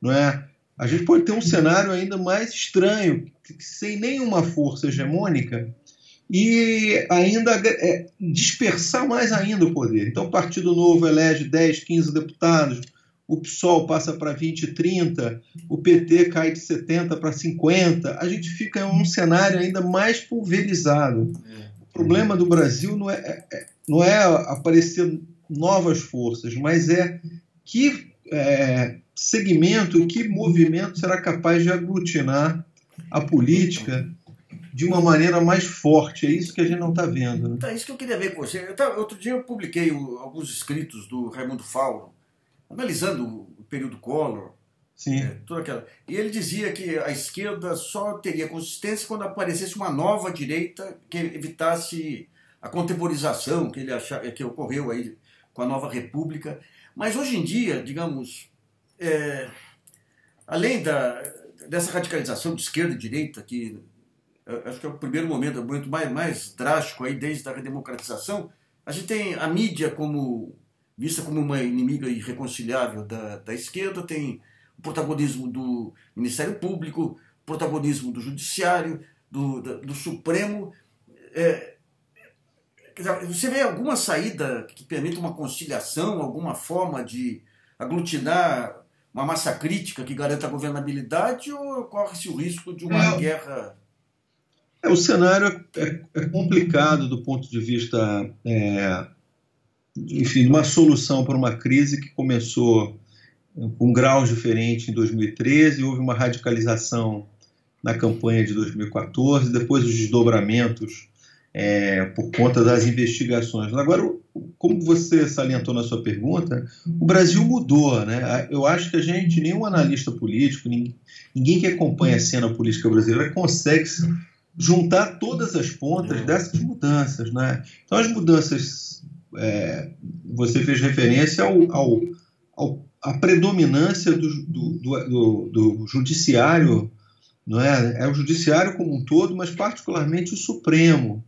não é? A gente pode ter um cenário ainda mais estranho, sem nenhuma força hegemônica, e ainda dispersar mais ainda o poder. Então, o Partido Novo elege 10, 15 deputados, o PSOL passa para 20, 30, o PT cai de 70 para 50, a gente fica em um cenário ainda mais pulverizado. O problema do Brasil não é aparecer novas forças, mas que segmento, que movimento será capaz de aglutinar a política de uma maneira mais forte. É isso que a gente não está vendo. Né? Então, é isso que eu queria ver com você. Outro dia eu publiquei alguns escritos do Raimundo Fauro, analisando o período Collor. Sim. E ele dizia que a esquerda só teria consistência quando aparecesse uma nova direita que evitasse a contemporização que ele achava que ocorreu aí com a nova república. Mas hoje em dia, digamos, além dessa radicalização de esquerda e direita, que acho que é o momento mais drástico aí desde a redemocratização, a gente tem a mídia vista como uma inimiga irreconciliável da esquerda, tem o protagonismo do Ministério Público, o protagonismo do Judiciário, do Supremo. Você vê alguma saída que permita uma conciliação, alguma forma de aglutinar uma massa crítica que garanta a governabilidade, ou corre-se o risco de uma guerra? O cenário é complicado do ponto de vista, enfim, de uma solução para uma crise que começou com graus diferentes em 2013, houve uma radicalização na campanha de 2014, depois os desdobramentos por conta das investigações. Agora, como você salientou na sua pergunta, o Brasil mudou, né? Eu acho que nenhum analista político, ninguém que acompanha a cena política brasileira consegue juntar todas as pontas dessas mudanças, né? Então, as mudanças, você fez referência à predominância do judiciário, não é? É o judiciário como um todo, mas particularmente o Supremo.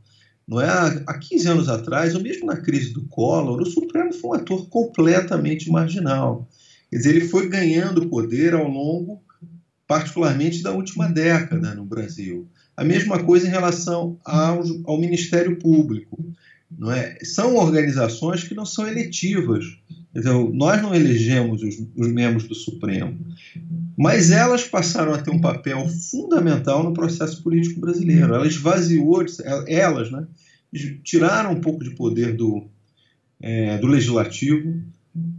Não é? Há 15 anos atrás, ou mesmo na crise do Collor, o Supremo foi um ator completamente marginal. Quer dizer, ele foi ganhando poder ao longo, particularmente, da última década no Brasil. A mesma coisa em relação ao Ministério Público. Não é? São organizações que não são eletivas. Quer dizer, nós não elegemos os membros do Supremo, mas elas passaram a ter um papel fundamental no processo político brasileiro. Ela esvaziou, né, tiraram um pouco de poder do legislativo.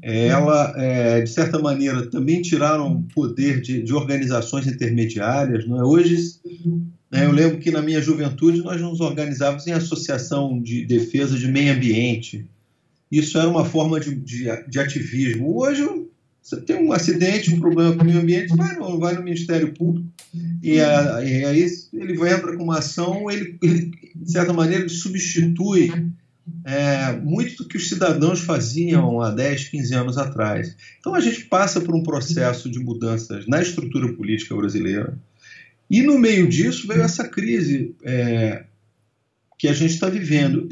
De certa maneira, também tiraram poder de organizações intermediárias. Não é? Hoje, eu lembro que na minha juventude nós nos organizávamos em associação de defesa de meio ambiente. Isso era uma forma de ativismo. Hoje, você tem um acidente, um problema com o meio ambiente, vai no Ministério Público e aí ele entra com uma ação, ele de certa maneira, ele substitui muito do que os cidadãos faziam há 10, 15 anos atrás. Então, a gente passa por um processo de mudanças na estrutura política brasileira e, no meio disso, veio essa crise que a gente está vivendo.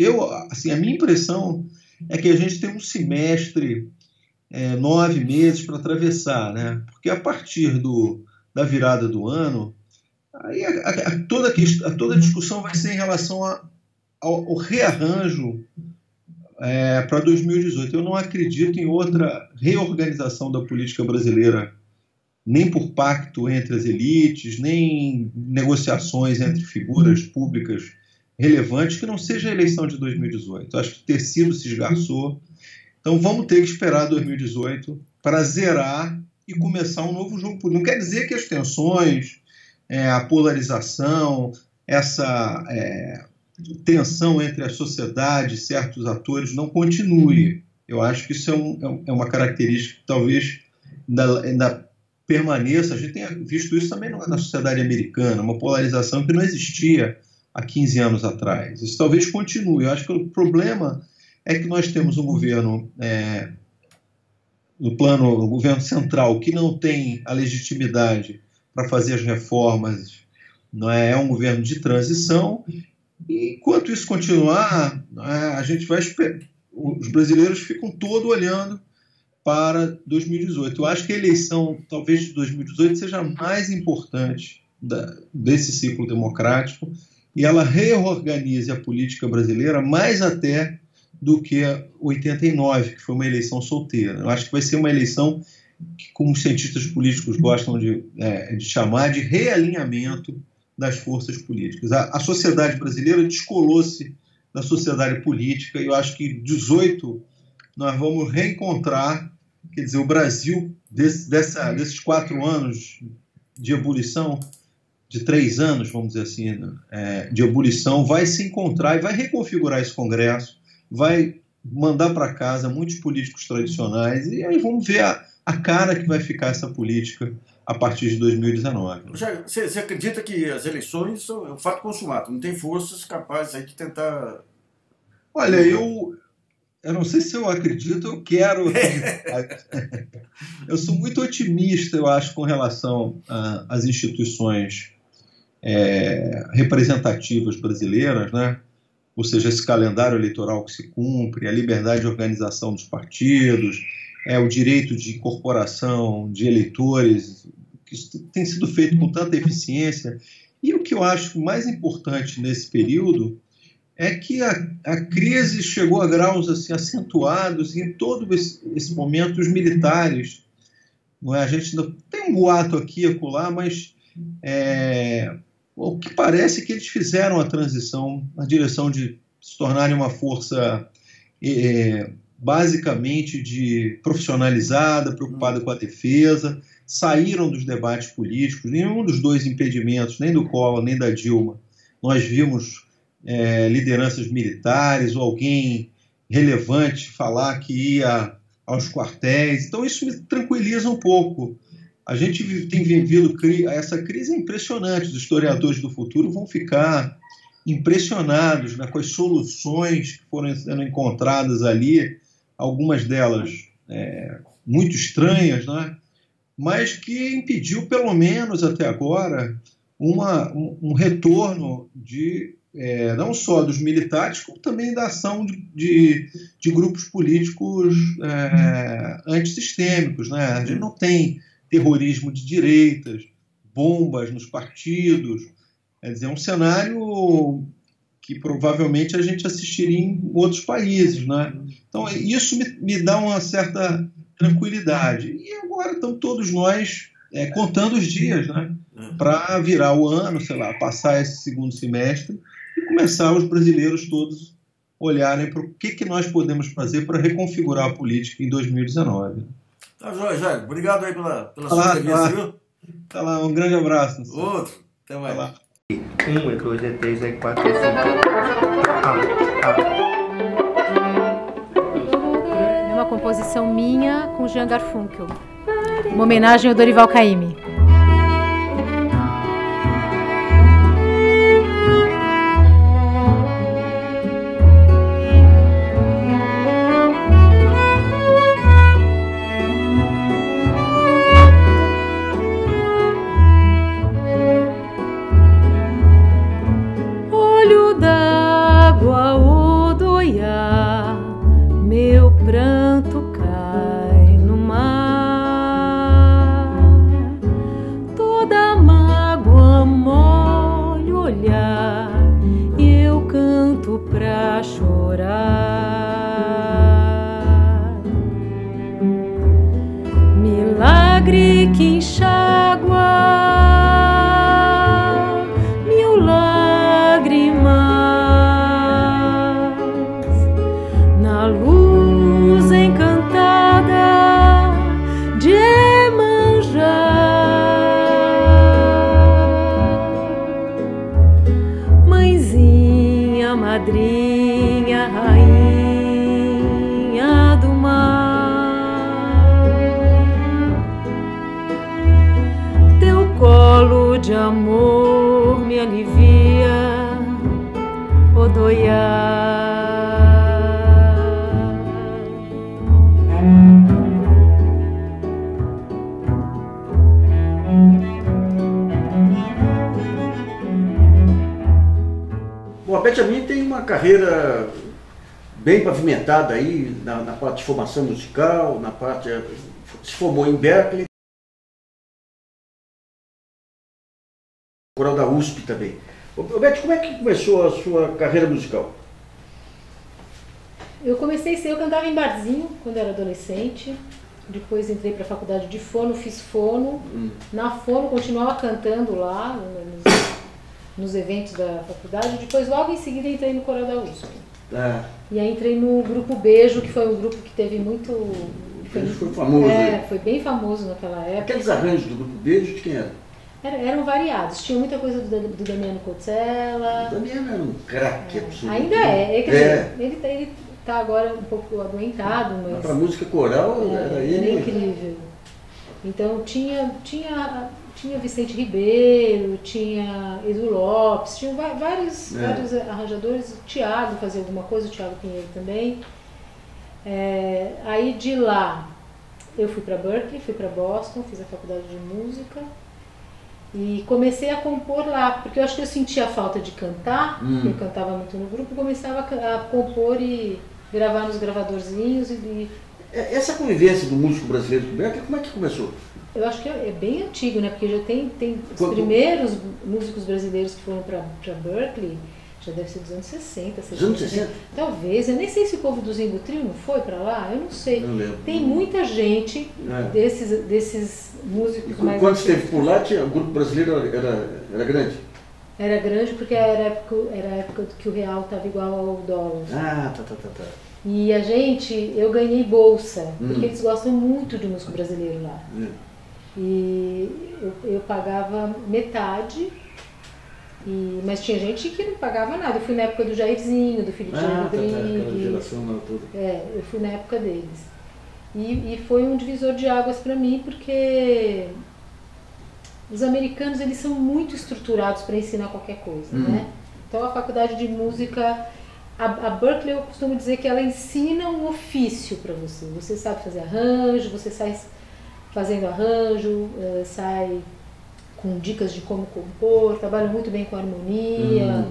A minha impressão é que a gente tem um semestre, 9 meses para atravessar, né? Porque a partir da virada do ano, aí toda a discussão vai ser em relação ao rearranjo para 2018. Eu não acredito em outra reorganização da política brasileira, nem por pacto entre as elites, nem negociações entre figuras públicas relevantes, que não seja a eleição de 2018. Acho que o tecido se esgarçou. Então vamos ter que esperar 2018 para zerar e começar um novo jogo político. Não quer dizer que as tensões, a polarização, essa tensão entre a sociedade e certos atores não continue. Eu acho que isso é uma característica que talvez ainda permaneça. A gente tenha visto isso também na sociedade americana, uma polarização que não existia há 15 anos atrás. Isso talvez continue. Eu acho que o problema é que nós temos um governo, no governo central, que não tem a legitimidade para fazer as reformas. Não é um governo de transição. E enquanto isso continuar, a gente vai esperar. Os brasileiros ficam todos olhando para 2018. Eu acho que a eleição, talvez, de 2018 seja a mais importante desse ciclo democrático, e ela reorganize a política brasileira mais até do que 89, que foi uma eleição solteira. Eu acho que vai ser uma eleição que, como os cientistas políticos gostam de chamar, de realinhamento das forças políticas. A sociedade brasileira descolou-se da sociedade política, e eu acho que 18 nós vamos reencontrar, quer dizer, o Brasil desses 4 anos de ebulição, de 3 anos, vamos dizer assim, de ebulição, vai se encontrar e vai reconfigurar esse Congresso, vai mandar para casa muitos políticos tradicionais, e aí vamos ver a cara que vai ficar essa política a partir de 2019. Você acredita que as eleições são um fato consumado, não tem forças capazes aí de tentar... Olha, eu não sei se eu acredito, eu quero... Eu sou muito otimista, eu acho, com relação às instituições representativas brasileiras, né? Ou seja, esse calendário eleitoral que se cumpre, a liberdade de organização dos partidos, o direito de incorporação de eleitores, que isso tem sido feito com tanta eficiência. E o que eu acho mais importante nesse período é que a crise chegou a graus assim, acentuados, e em todo esse momento os militares, não é? A gente ainda tem um boato aqui e acolá, mas o que parece é que eles fizeram a transição na direção de se tornarem uma força basicamente profissionalizada, preocupada com a defesa, saíram dos debates políticos. Nenhum dos dois impedimentos, nem do Collor nem da Dilma, nós vimos lideranças militares ou alguém relevante falar que ia aos quartéis. Então isso me tranquiliza um pouco. A gente tem vivido essa crise impressionante. Os historiadores do futuro vão ficar impressionados, né, com as soluções que foram sendo encontradas ali, algumas delas muito estranhas, né, mas que impediu, pelo menos até agora, um retorno não só dos militares, como também da ação de grupos políticos antissistêmicos, né? A gente não tem terrorismo de direitas, bombas nos partidos. Quer dizer, é um cenário que provavelmente a gente assistiria em outros países, né? Então, isso me dá uma certa tranquilidade. E agora estão todos nós contando os dias, né? Para virar o ano, sei lá, passar esse segundo semestre e começar os brasileiros todos olharem para o que nós podemos fazer para reconfigurar a política em 2019. Tá, joia, Jair. Obrigado aí pela sua entrevista, viu? Tá lá, um grande abraço. Outro. Até mais. Tá lá. 1, 2, 3, 4, 5. É uma composição minha com Jean Garfunkel. Uma homenagem ao Dorival Caymmi. Olho d'água, Odoiá, meu pranto cai no mar. Toda mágoa molha o olhar e eu canto pra chorar. Milagre que enxágua mil lágrimas na luz encantada de Iemanjá. Mãezinha, madrinha, rainha do mar, teu colo de amor me alivia, Odoiá. Bom, a Beth Amin tem uma carreira bem pavimentada aí na parte de formação musical, na parte se formou em Berkeley, coral da USP também. Ô, Beth, como é que começou a sua carreira musical? Eu eu cantava em barzinho quando era adolescente, depois entrei para a faculdade de fono, fiz fono, na fono continuava cantando lá nos eventos da faculdade, depois logo em seguida entrei no coral da USP. E aí entrei no grupo Beijo, que foi um grupo que teve muito... Foi famoso, né? Foi bem famoso naquela época. Aqueles arranjos do grupo Beijo de quem era? Eram variados, tinha muita coisa do Damiano Cotzella. O Damiano era um craque absoluto. Ainda é. Quer dizer, ele tá agora um pouco adoentado, mas... Para música coral era ele. É incrível. Então tinha Vicente Ribeiro, tinha Edu Lopes, tinha vários arranjadores. O Thiago fazia alguma coisa, o Thiago Pinheiro também. Aí de lá eu fui para Berkeley, fui para Boston, fiz a faculdade de música e comecei a compor lá, porque eu acho que eu sentia a falta de cantar, porque eu cantava muito no grupo, começava a compor e gravar nos gravadorzinhos. Essa convivência do músico brasileiro com Berkeley, como é que começou? Eu acho que é bem antigo, né? Porque já tem os primeiros músicos brasileiros que foram para Berkeley, já deve ser dos anos 60, 70. Anos 60? Talvez, eu nem sei se o povo do Zingo Trio não foi para lá, eu não sei. Não lembro. Tem muita gente desses músicos e mais quando esteve por lá, o grupo brasileiro era grande? Era grande porque era a época que o real estava igual ao dólar. Tá. E eu ganhei bolsa, porque eles gostam muito de músico brasileiro lá. E eu pagava metade Mas tinha gente que não pagava nada. Eu fui na época do Jairzinho, do Felipe Rodrigues. Eu fui na época deles. E foi um divisor de águas para mim, porque os americanos, eles são muito estruturados para ensinar qualquer coisa, né? Então a faculdade de música, a Berklee, eu costumo dizer que ela ensina um ofício para você. Você sabe fazer arranjo, você sai fazendo arranjo, sai com dicas de como compor, trabalha muito bem com harmonia.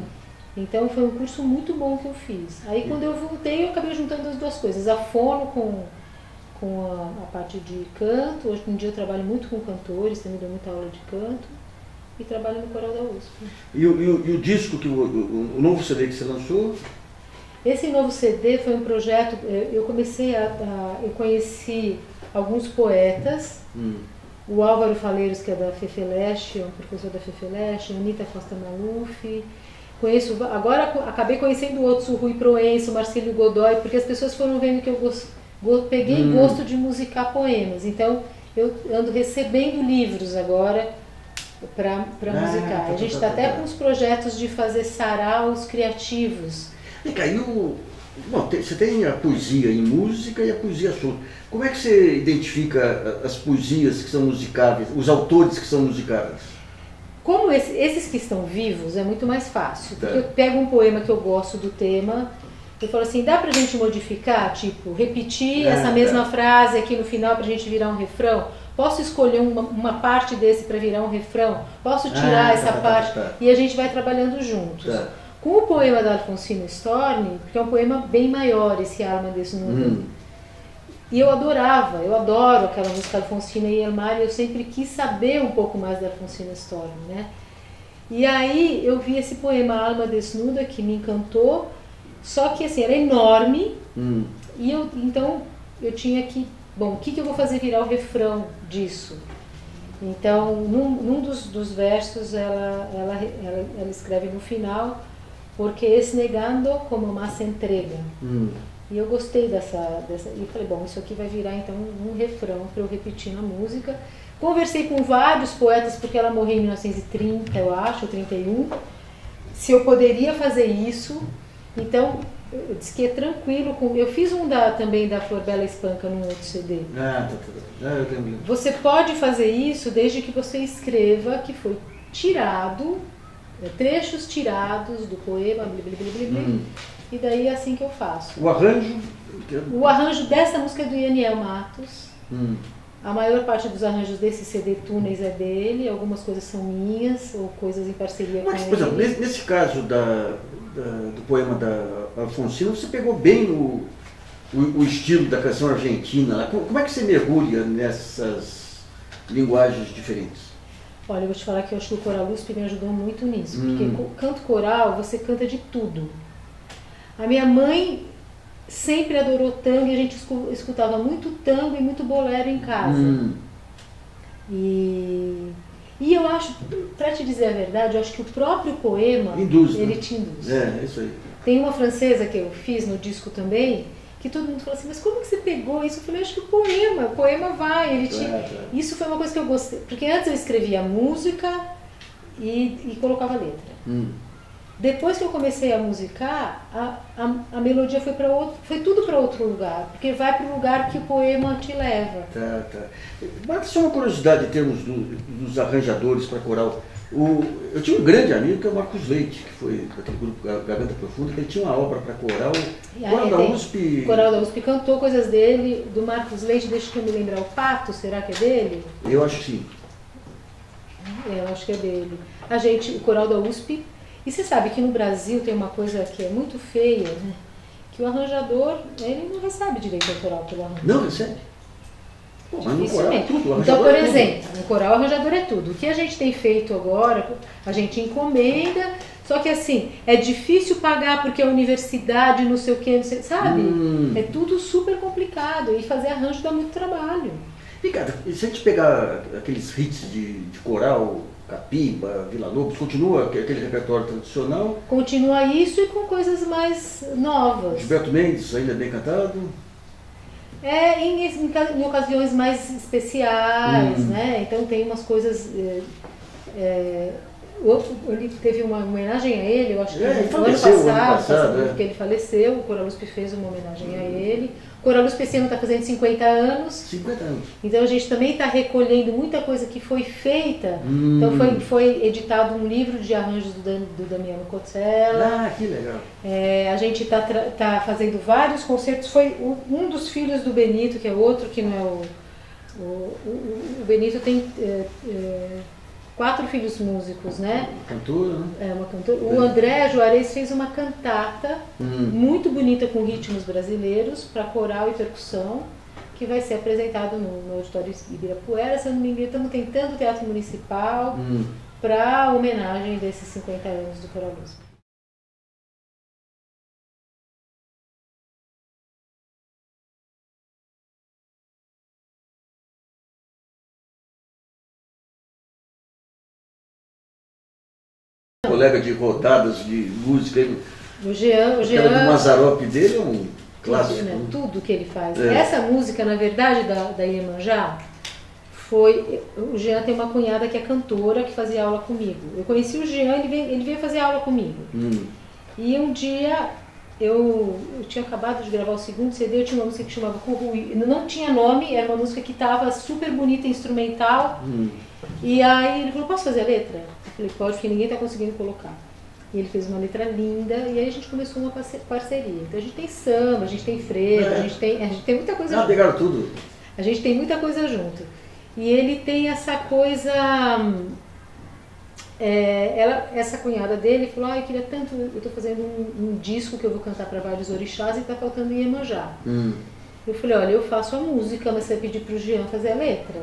Então foi um curso muito bom que eu fiz. Aí quando eu voltei, eu acabei juntando as duas coisas, a fono com a parte de canto. Hoje em dia eu trabalho muito com cantores, também dou muita aula de canto, e trabalho no coral da USP. E o disco, o novo CD que você lançou? Esse novo CD foi um projeto, eu comecei eu conheci alguns poetas, o Álvaro Faleiros, que é da Fefeleche, é um professor da Fefeleche, a Anitta Costa Maluf, agora acabei conhecendo outros, o Rui Proença, o Marcílio Godoy, porque as pessoas foram vendo que eu peguei gosto de musicar poemas, então eu ando recebendo livros agora para musicar. A gente está até com os projetos de fazer saraus criativos. E caiu. Bom, você tem a poesia em música e a poesia solta. Como é que você identifica as poesias que são musicáveis, os autores que são musicáveis? Como esses que estão vivos é muito mais fácil. Porque eu pego um poema que eu gosto do tema, eu falo assim, dá pra gente modificar, tipo, repetir essa mesma frase aqui no final pra gente virar um refrão? Posso escolher uma parte desse para virar um refrão? Posso tirar essa parte? E a gente vai trabalhando juntos. Com o poema da Alfonsina Storni, porque é um poema bem maior, esse Alma Desnuda. E eu adoro aquela música Alfonsina e Elmar, e eu sempre quis saber um pouco mais da Alfonsina Storni, né? E aí eu vi esse poema Alma Desnuda, que me encantou, só que assim, era enorme, e então eu tinha que, bom, o que eu vou fazer virar o refrão disso? Então, num dos versos, ela escreve no final, porque es negando como más entrega. E eu gostei dessa. E falei, bom, isso aqui vai virar então um refrão para eu repetir na música. Conversei com vários poetas, porque ela morreu em 1930, eu acho, 31, se eu poderia fazer isso. Então, eu disse que é tranquilo. Eu fiz também da Flor Bela Espanca num outro CD. Eu lembro. Você pode fazer isso desde que você escreva que foi tirado, trechos tirados do poema, e daí é assim que eu faço. O arranjo? O arranjo dessa música é do Yaniel Matos. A maior parte dos arranjos desse CD Túneis é dele, algumas coisas são minhas, ou coisas em parceria com ele. Por exemplo, nesse caso do poema da Alfonsina, você pegou bem o estilo da canção argentina. Como é que você mergulha nessas linguagens diferentes? Olha, eu vou te falar que eu acho que o Coral USP me ajudou muito nisso, porque canto coral, você canta de tudo. A minha mãe sempre adorou tango e a gente escutava muito tango e muito bolero em casa. E eu acho, para te dizer a verdade, eu acho que o próprio poema, ele te induz. É isso aí. Tem uma francesa que eu fiz no disco também, que todo mundo fala assim, mas como que você pegou isso? Eu falei, acho que o poema vai, Isso foi uma coisa que eu gostei, porque antes eu escrevia música e colocava letra. Depois que eu comecei a musicar, a melodia foi tudo para outro lugar, porque vai para o lugar que o poema te leva. Mas só uma curiosidade em termos dos arranjadores para coral. Eu tinha um grande amigo que é o Marcos Leite, que foi daquele grupo Garganta Profunda, que ele tinha uma obra para coral. Coral da USP. Coral da USP cantou coisas dele, do Marcos Leite, deixa eu me lembrar, o Pato, será que é dele? Eu acho que sim. Eu acho que é dele. O Coral da USP. E você sabe que no Brasil tem uma coisa que é muito feia, né? Que o arranjador, ele não recebe direito autoral pelo arranjo. Não recebe? Pô, mas no coral é tudo. Então, por exemplo, no coral o arranjador é tudo. O que a gente tem feito agora, a gente encomenda, só que assim, é difícil pagar porque a universidade, não sei o que, sabe? É tudo super complicado e fazer arranjo dá muito trabalho. E cara, se a gente pegar aqueles hits de coral, Capiba, Vila Lobos, continua aquele repertório tradicional? Continua isso e com coisas mais novas. Gilberto Mendes ainda é bem cantado? Em ocasiões mais especiais, né? Então tem umas coisas ele teve uma homenagem a ele, eu acho que ele no faleceu, ano passado, né? porque ele faleceu, o Cora Luspe fez uma homenagem a ele. O Cora Luspe esse ano está fazendo 50 anos. 50 anos. Então a gente também está recolhendo muita coisa que foi feita. Então foi editado um livro de arranjos do Damiano Cozzella. Ah, que legal. A gente tá fazendo vários concertos. Foi um dos filhos do Benito, que é outro que não é o Benito tem 4 filhos músicos, né? Cantora, né? É, uma cantora. O André Juarez fez uma cantata muito bonita com ritmos brasileiros para coral e percussão, que vai ser apresentado no Auditório Ibirapuera. Se eu não me engano, estamos tentando o Teatro Municipal para homenagem desses 50 anos do Cora Luspe. Colega de rodadas de música, O Jean do Mazzaropi dele é um clássico. Tudo, né? Tudo que ele faz. É. Essa música, na verdade, da Iemanjá, foi... O Jean tem uma cunhada que é cantora, que fazia aula comigo. Eu conheci o Jean, ele veio fazer aula comigo. E um dia, eu tinha acabado de gravar o segundo CD, eu tinha uma música que chamava Curruí. Não tinha nome, era uma música que estava super bonita, instrumental. E aí ele falou, posso fazer a letra? Eu falei, pode, porque ninguém está conseguindo colocar. E ele fez uma letra linda, e aí a gente começou uma parceria. Então a gente tem samba, a gente tem frevo, a gente tem muita coisa junto. Pegaram tudo. A gente tem muita coisa junto. E ele tem essa coisa... essa cunhada dele falou, eu queria tanto, eu estou fazendo um disco que eu vou cantar para vários orixás e está faltando Iemanjá. Eu falei, olha, eu faço a música, mas você vai pedir para o Jean fazer a letra.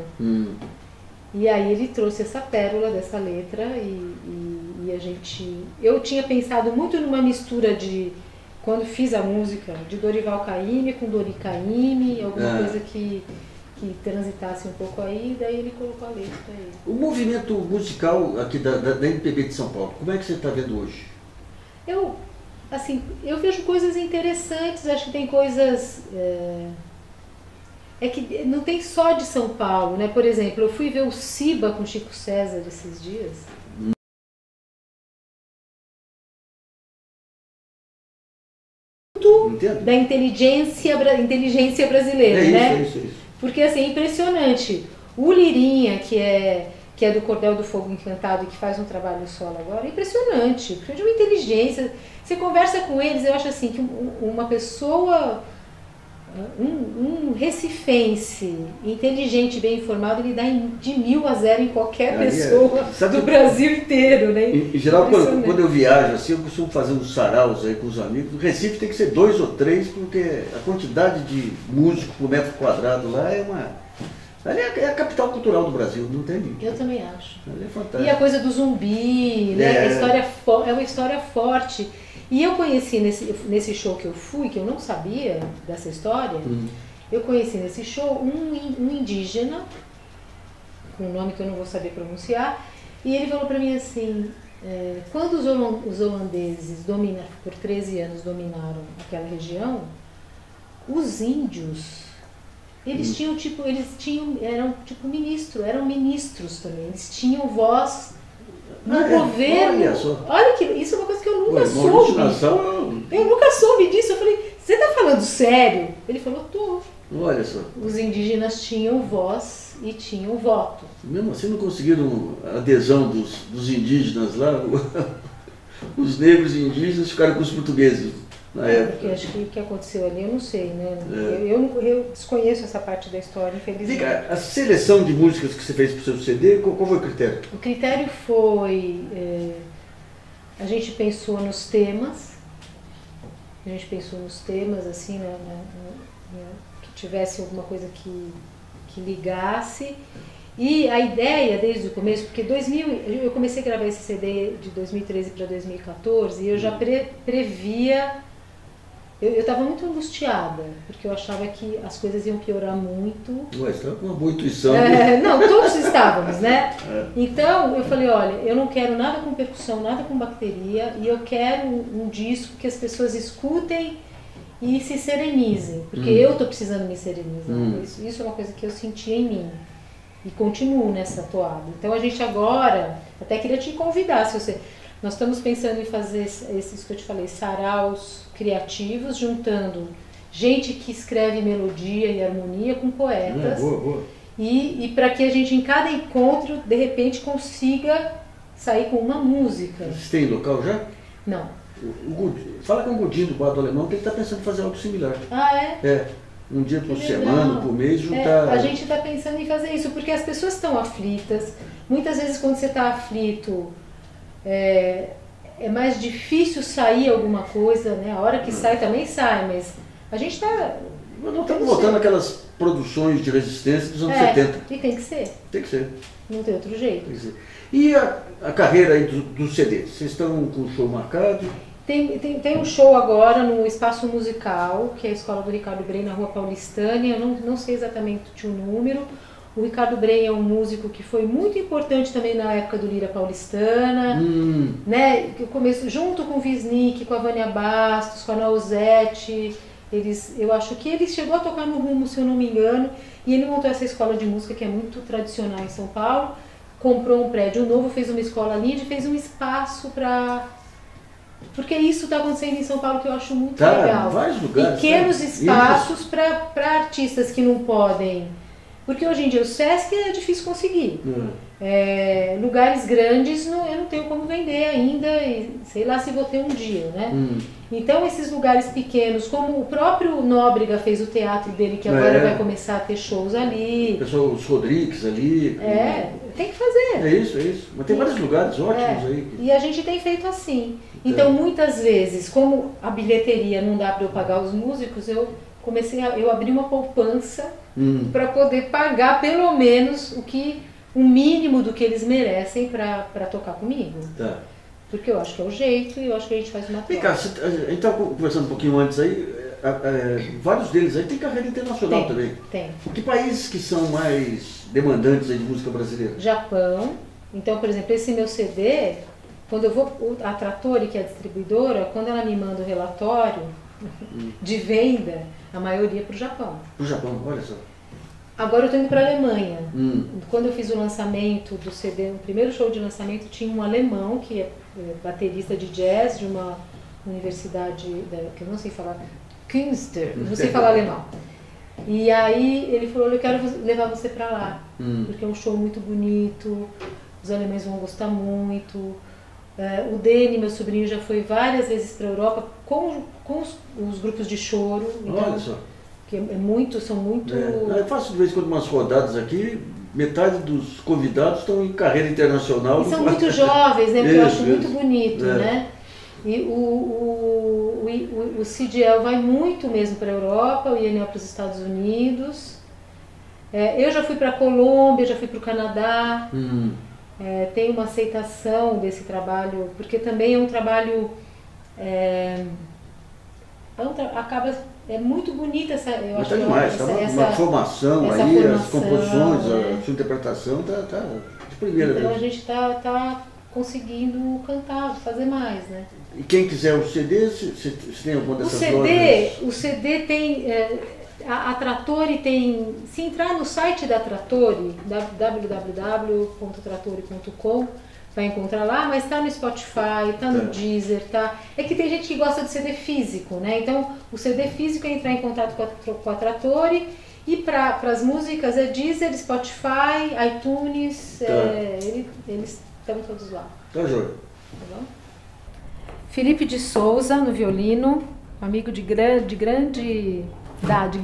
E aí ele trouxe essa pérola dessa letra e a gente... Eu tinha pensado muito numa mistura de, quando fiz a música, de Dorival Caymmi com Dori Caymmi, alguma coisa que transitasse um pouco aí, daí ele colocou a letra aí. O movimento musical aqui da MPB de São Paulo, como é que você está vendo hoje? Eu vejo coisas interessantes, acho que tem coisas... É que não tem só de São Paulo, né? Por exemplo, eu fui ver o Siba com Chico César esses dias. Entendo. Da inteligência brasileira, né? Isso. Porque assim, é impressionante. O Lirinha, que é do Cordel do Fogo Encantado e que faz um trabalho solo agora, é impressionante. Porque de uma inteligência. Você conversa com eles, eu acho assim, que uma pessoa... Um recifense inteligente, bem informado, ele dá de 1000 a 0 em qualquer pessoa do Brasil inteiro, né? Em geral, quando eu viajo assim, eu costumo fazer uns saraus aí com os amigos. O Recife tem que ser 2 ou 3, porque a quantidade de músico por metro quadrado lá é uma... Ali é a capital cultural do Brasil, não tem ninguém. Eu também acho. Ali é fantástico. E a coisa do zumbi, né? É uma história forte. E eu conheci nesse show que eu fui, que eu não sabia dessa história, eu conheci nesse show um indígena, com um nome que eu não vou saber pronunciar, e ele falou para mim assim, quando os holandeses por 13 anos dominaram aquela região, os índios, eram ministros também, eles tinham voz no governo. Olha que isso é uma coisa que eu nunca soube. Eu nunca soube disso. Eu falei, você está falando sério? Ele falou, tô. Olha só. Os indígenas tinham voz e tinham voto. Mesmo assim não conseguiram a adesão dos indígenas lá. Os negros e indígenas ficaram com os portugueses na época. Porque acho que o que aconteceu ali eu não sei, né? Eu desconheço essa parte da história, infelizmente. A seleção de músicas que você fez para o seu CD, qual foi o critério? O critério foi... a gente pensou nos temas. Assim, que tivesse alguma coisa que ligasse. E a ideia desde o começo, porque eu comecei a gravar esse CD de 2013 para 2014 e eu já previa... Eu estava muito angustiada, porque eu achava que as coisas iam piorar muito. Ué, você estava com uma boa intuição. Não, todos estávamos, né? Então, eu falei, olha, eu não quero nada com percussão, nada com bateria, e eu quero um disco que as pessoas escutem e se serenizem, porque eu estou precisando me serenizar. Isso é uma coisa que eu senti em mim, e continuo nessa toada. Então, a gente agora Até queria te convidar, se você... Nós estamos pensando em fazer esses que eu te falei, saraus criativos, juntando gente que escreve melodia e harmonia com poetas. Boa. E para que a gente, em cada encontro, de repente, consiga sair com uma música. Vocês têm local já? Não. Fala com o Godinho do Bar do Alemão, que ele está pensando em fazer algo similar. Ah, é? É. Um dia por Que semana, legal. por mês, juntar... A gente está pensando em fazer isso, porque as pessoas estão aflitas. Muitas vezes, quando você está aflito, é mais difícil sair alguma coisa, né? A hora que sai também sai, mas a gente está... Não estamos voltando àquelas produções de resistência dos anos 70. E tem que ser. Tem que ser. Não tem outro jeito. Tem que ser. E a carreira aí do CD? Vocês estão com o show marcado? Tem um show agora no Espaço Musical, que é a escola do Ricardo Brey, na Rua Paulistânia. Eu não sei exatamente o número. O Ricardo Brey é um músico que foi muito importante também na época do Lira Paulistana, né? Que começou junto com o Wisnik, com a Vânia Bastos, com a Nausete. Eu acho que ele chegou a tocar no Rumo, se eu não me engano, e ele montou essa escola de música que é muito tradicional em São Paulo, comprou um prédio novo, fez uma escola ali e fez um espaço para... Porque isso está acontecendo em São Paulo, que eu acho muito legal. Vários lugares. Pequenos espaços para artistas que não podem... Porque hoje em dia o Sesc é difícil conseguir. Lugares grandes eu não tenho como vender ainda, e sei lá se vou ter um dia, né? Então esses lugares pequenos, como o próprio Nóbrega fez o teatro dele, que agora vai começar a ter shows ali. Os Rodrigues ali. Tem que fazer. É isso. Mas tem vários lugares ótimos aí. E a gente tem feito assim. Então muitas vezes, como a bilheteria não dá para eu pagar os músicos, eu abri uma poupança para poder pagar pelo menos o mínimo do que eles merecem para tocar comigo. Tá. Porque eu acho que é o jeito e eu acho que a gente faz uma troca. Vem cá, a gente estava conversando um pouquinho antes aí, vários deles aí tem carreira internacional também. Tem. Que países que são mais demandantes aí de música brasileira? Japão. Então, por exemplo, esse meu CD, quando eu vou, a Trattori, que é a distribuidora, quando ela me manda o relatório de venda, a maioria é para o Japão. Para o Japão, olha só. Agora eu estou indo para a Alemanha. Quando eu fiz o lançamento do CD, o primeiro show de lançamento, tinha um alemão que é baterista de jazz de uma universidade, que eu não sei falar, Künstler, não sei falar alemão. E aí ele falou, eu quero levar você para lá, porque é um show muito bonito, os alemães vão gostar muito. O Deni, meu sobrinho, já foi várias vezes para a Europa com os grupos de choro. Então, olha só. Que são muito... Eu faço de vez em quando umas rodadas aqui, metade dos convidados estão em carreira internacional. E são muito jovens, né? Que eu acho muito bonito, né? E o CDL vai muito mesmo para a Europa, o INL para os Estados Unidos. Eu já fui para a Colômbia, já fui para o Canadá. Tem uma aceitação desse trabalho, porque também é um trabalho... É muito bonita essa... Eu acho demais, uma formação aí, as composições, a sua interpretação está de primeira vez. Então a gente está conseguindo cantar, fazer mais, né? E quem quiser o CD, você tem alguma dessas lojas? O CD tem... A Trattori tem... Se entrar no site da Trattori, www.trattori.com, vai encontrar lá, mas está no Spotify, está no Deezer, tá... É que tem gente que gosta de CD físico, né? Então, o CD físico é entrar em contato com a Trattori, e para as músicas é Deezer, Spotify, iTunes, eles estão todos lá. Tá, Júlio. Tá bom? Felipe de Souza, no violino, amigo de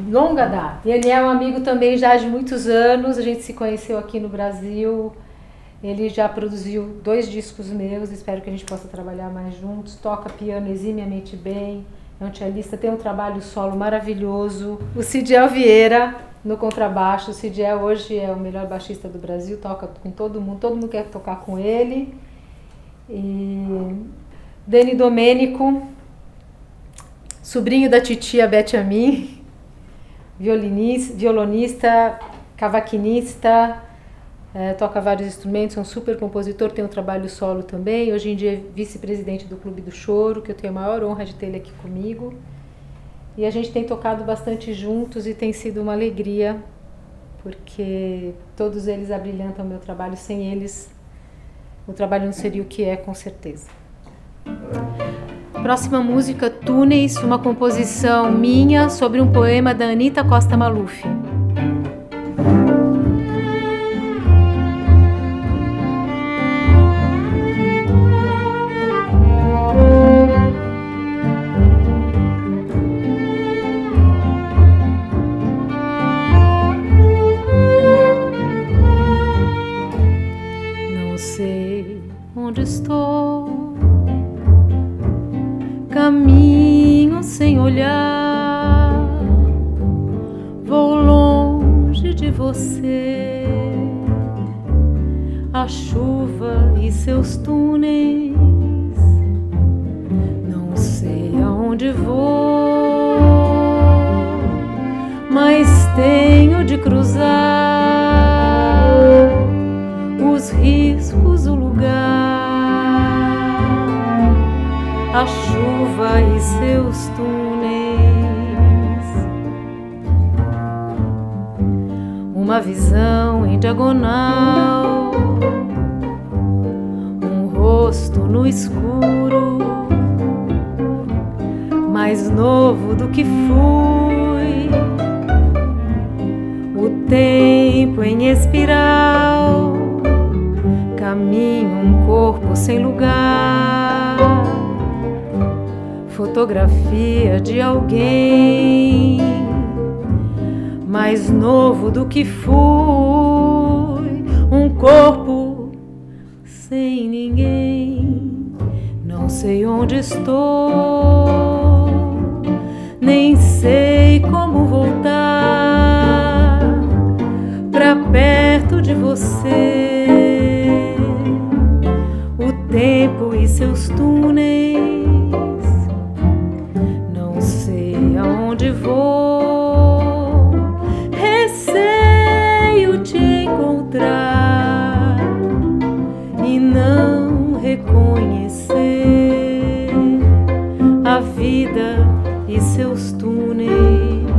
longa data. E ele é um amigo também já de muitos anos, a gente se conheceu aqui no Brasil. Ele já produziu 2 discos meus, espero que a gente possa trabalhar mais juntos. Toca piano eximiamente bem, é um cellista, tem um trabalho solo maravilhoso. O Cidiel Vieira, no contrabaixo. O Cidiel hoje é o melhor baixista do Brasil, toca com todo mundo quer tocar com ele. E Dani Domênico, sobrinho da titia Beth Amin, violonista, cavaquinista, toca vários instrumentos, é um super compositor, tem um trabalho solo também. Hoje em dia é vice-presidente do Clube do Choro, que eu tenho a maior honra de ter ele aqui comigo. E a gente tem tocado bastante juntos e tem sido uma alegria, porque todos eles abrilhantam o meu trabalho. Sem eles o trabalho não seria o que é, com certeza. Próxima música, Túneis, uma composição minha sobre um poema da Anita Costa Maluf. Não sei onde estou, caminho sem olhar, vou longe de você, a chuva e seus túneis, não sei aonde vou, mas tenho de cruzar os riscos, o lugar, a chuva e seus túneis, uma visão em diagonal, um rosto no escuro, mais novo do que fui, o tempo em espiral, caminho, um corpo sem lugar, fotografia de alguém mais novo do que fui, um corpo sem ninguém. Não sei onde estou, nem sei como voltar pra perto de você, o tempo e seus túneis, não sei aonde vou, receio te encontrar e não reconhecer a vida e seus túneis.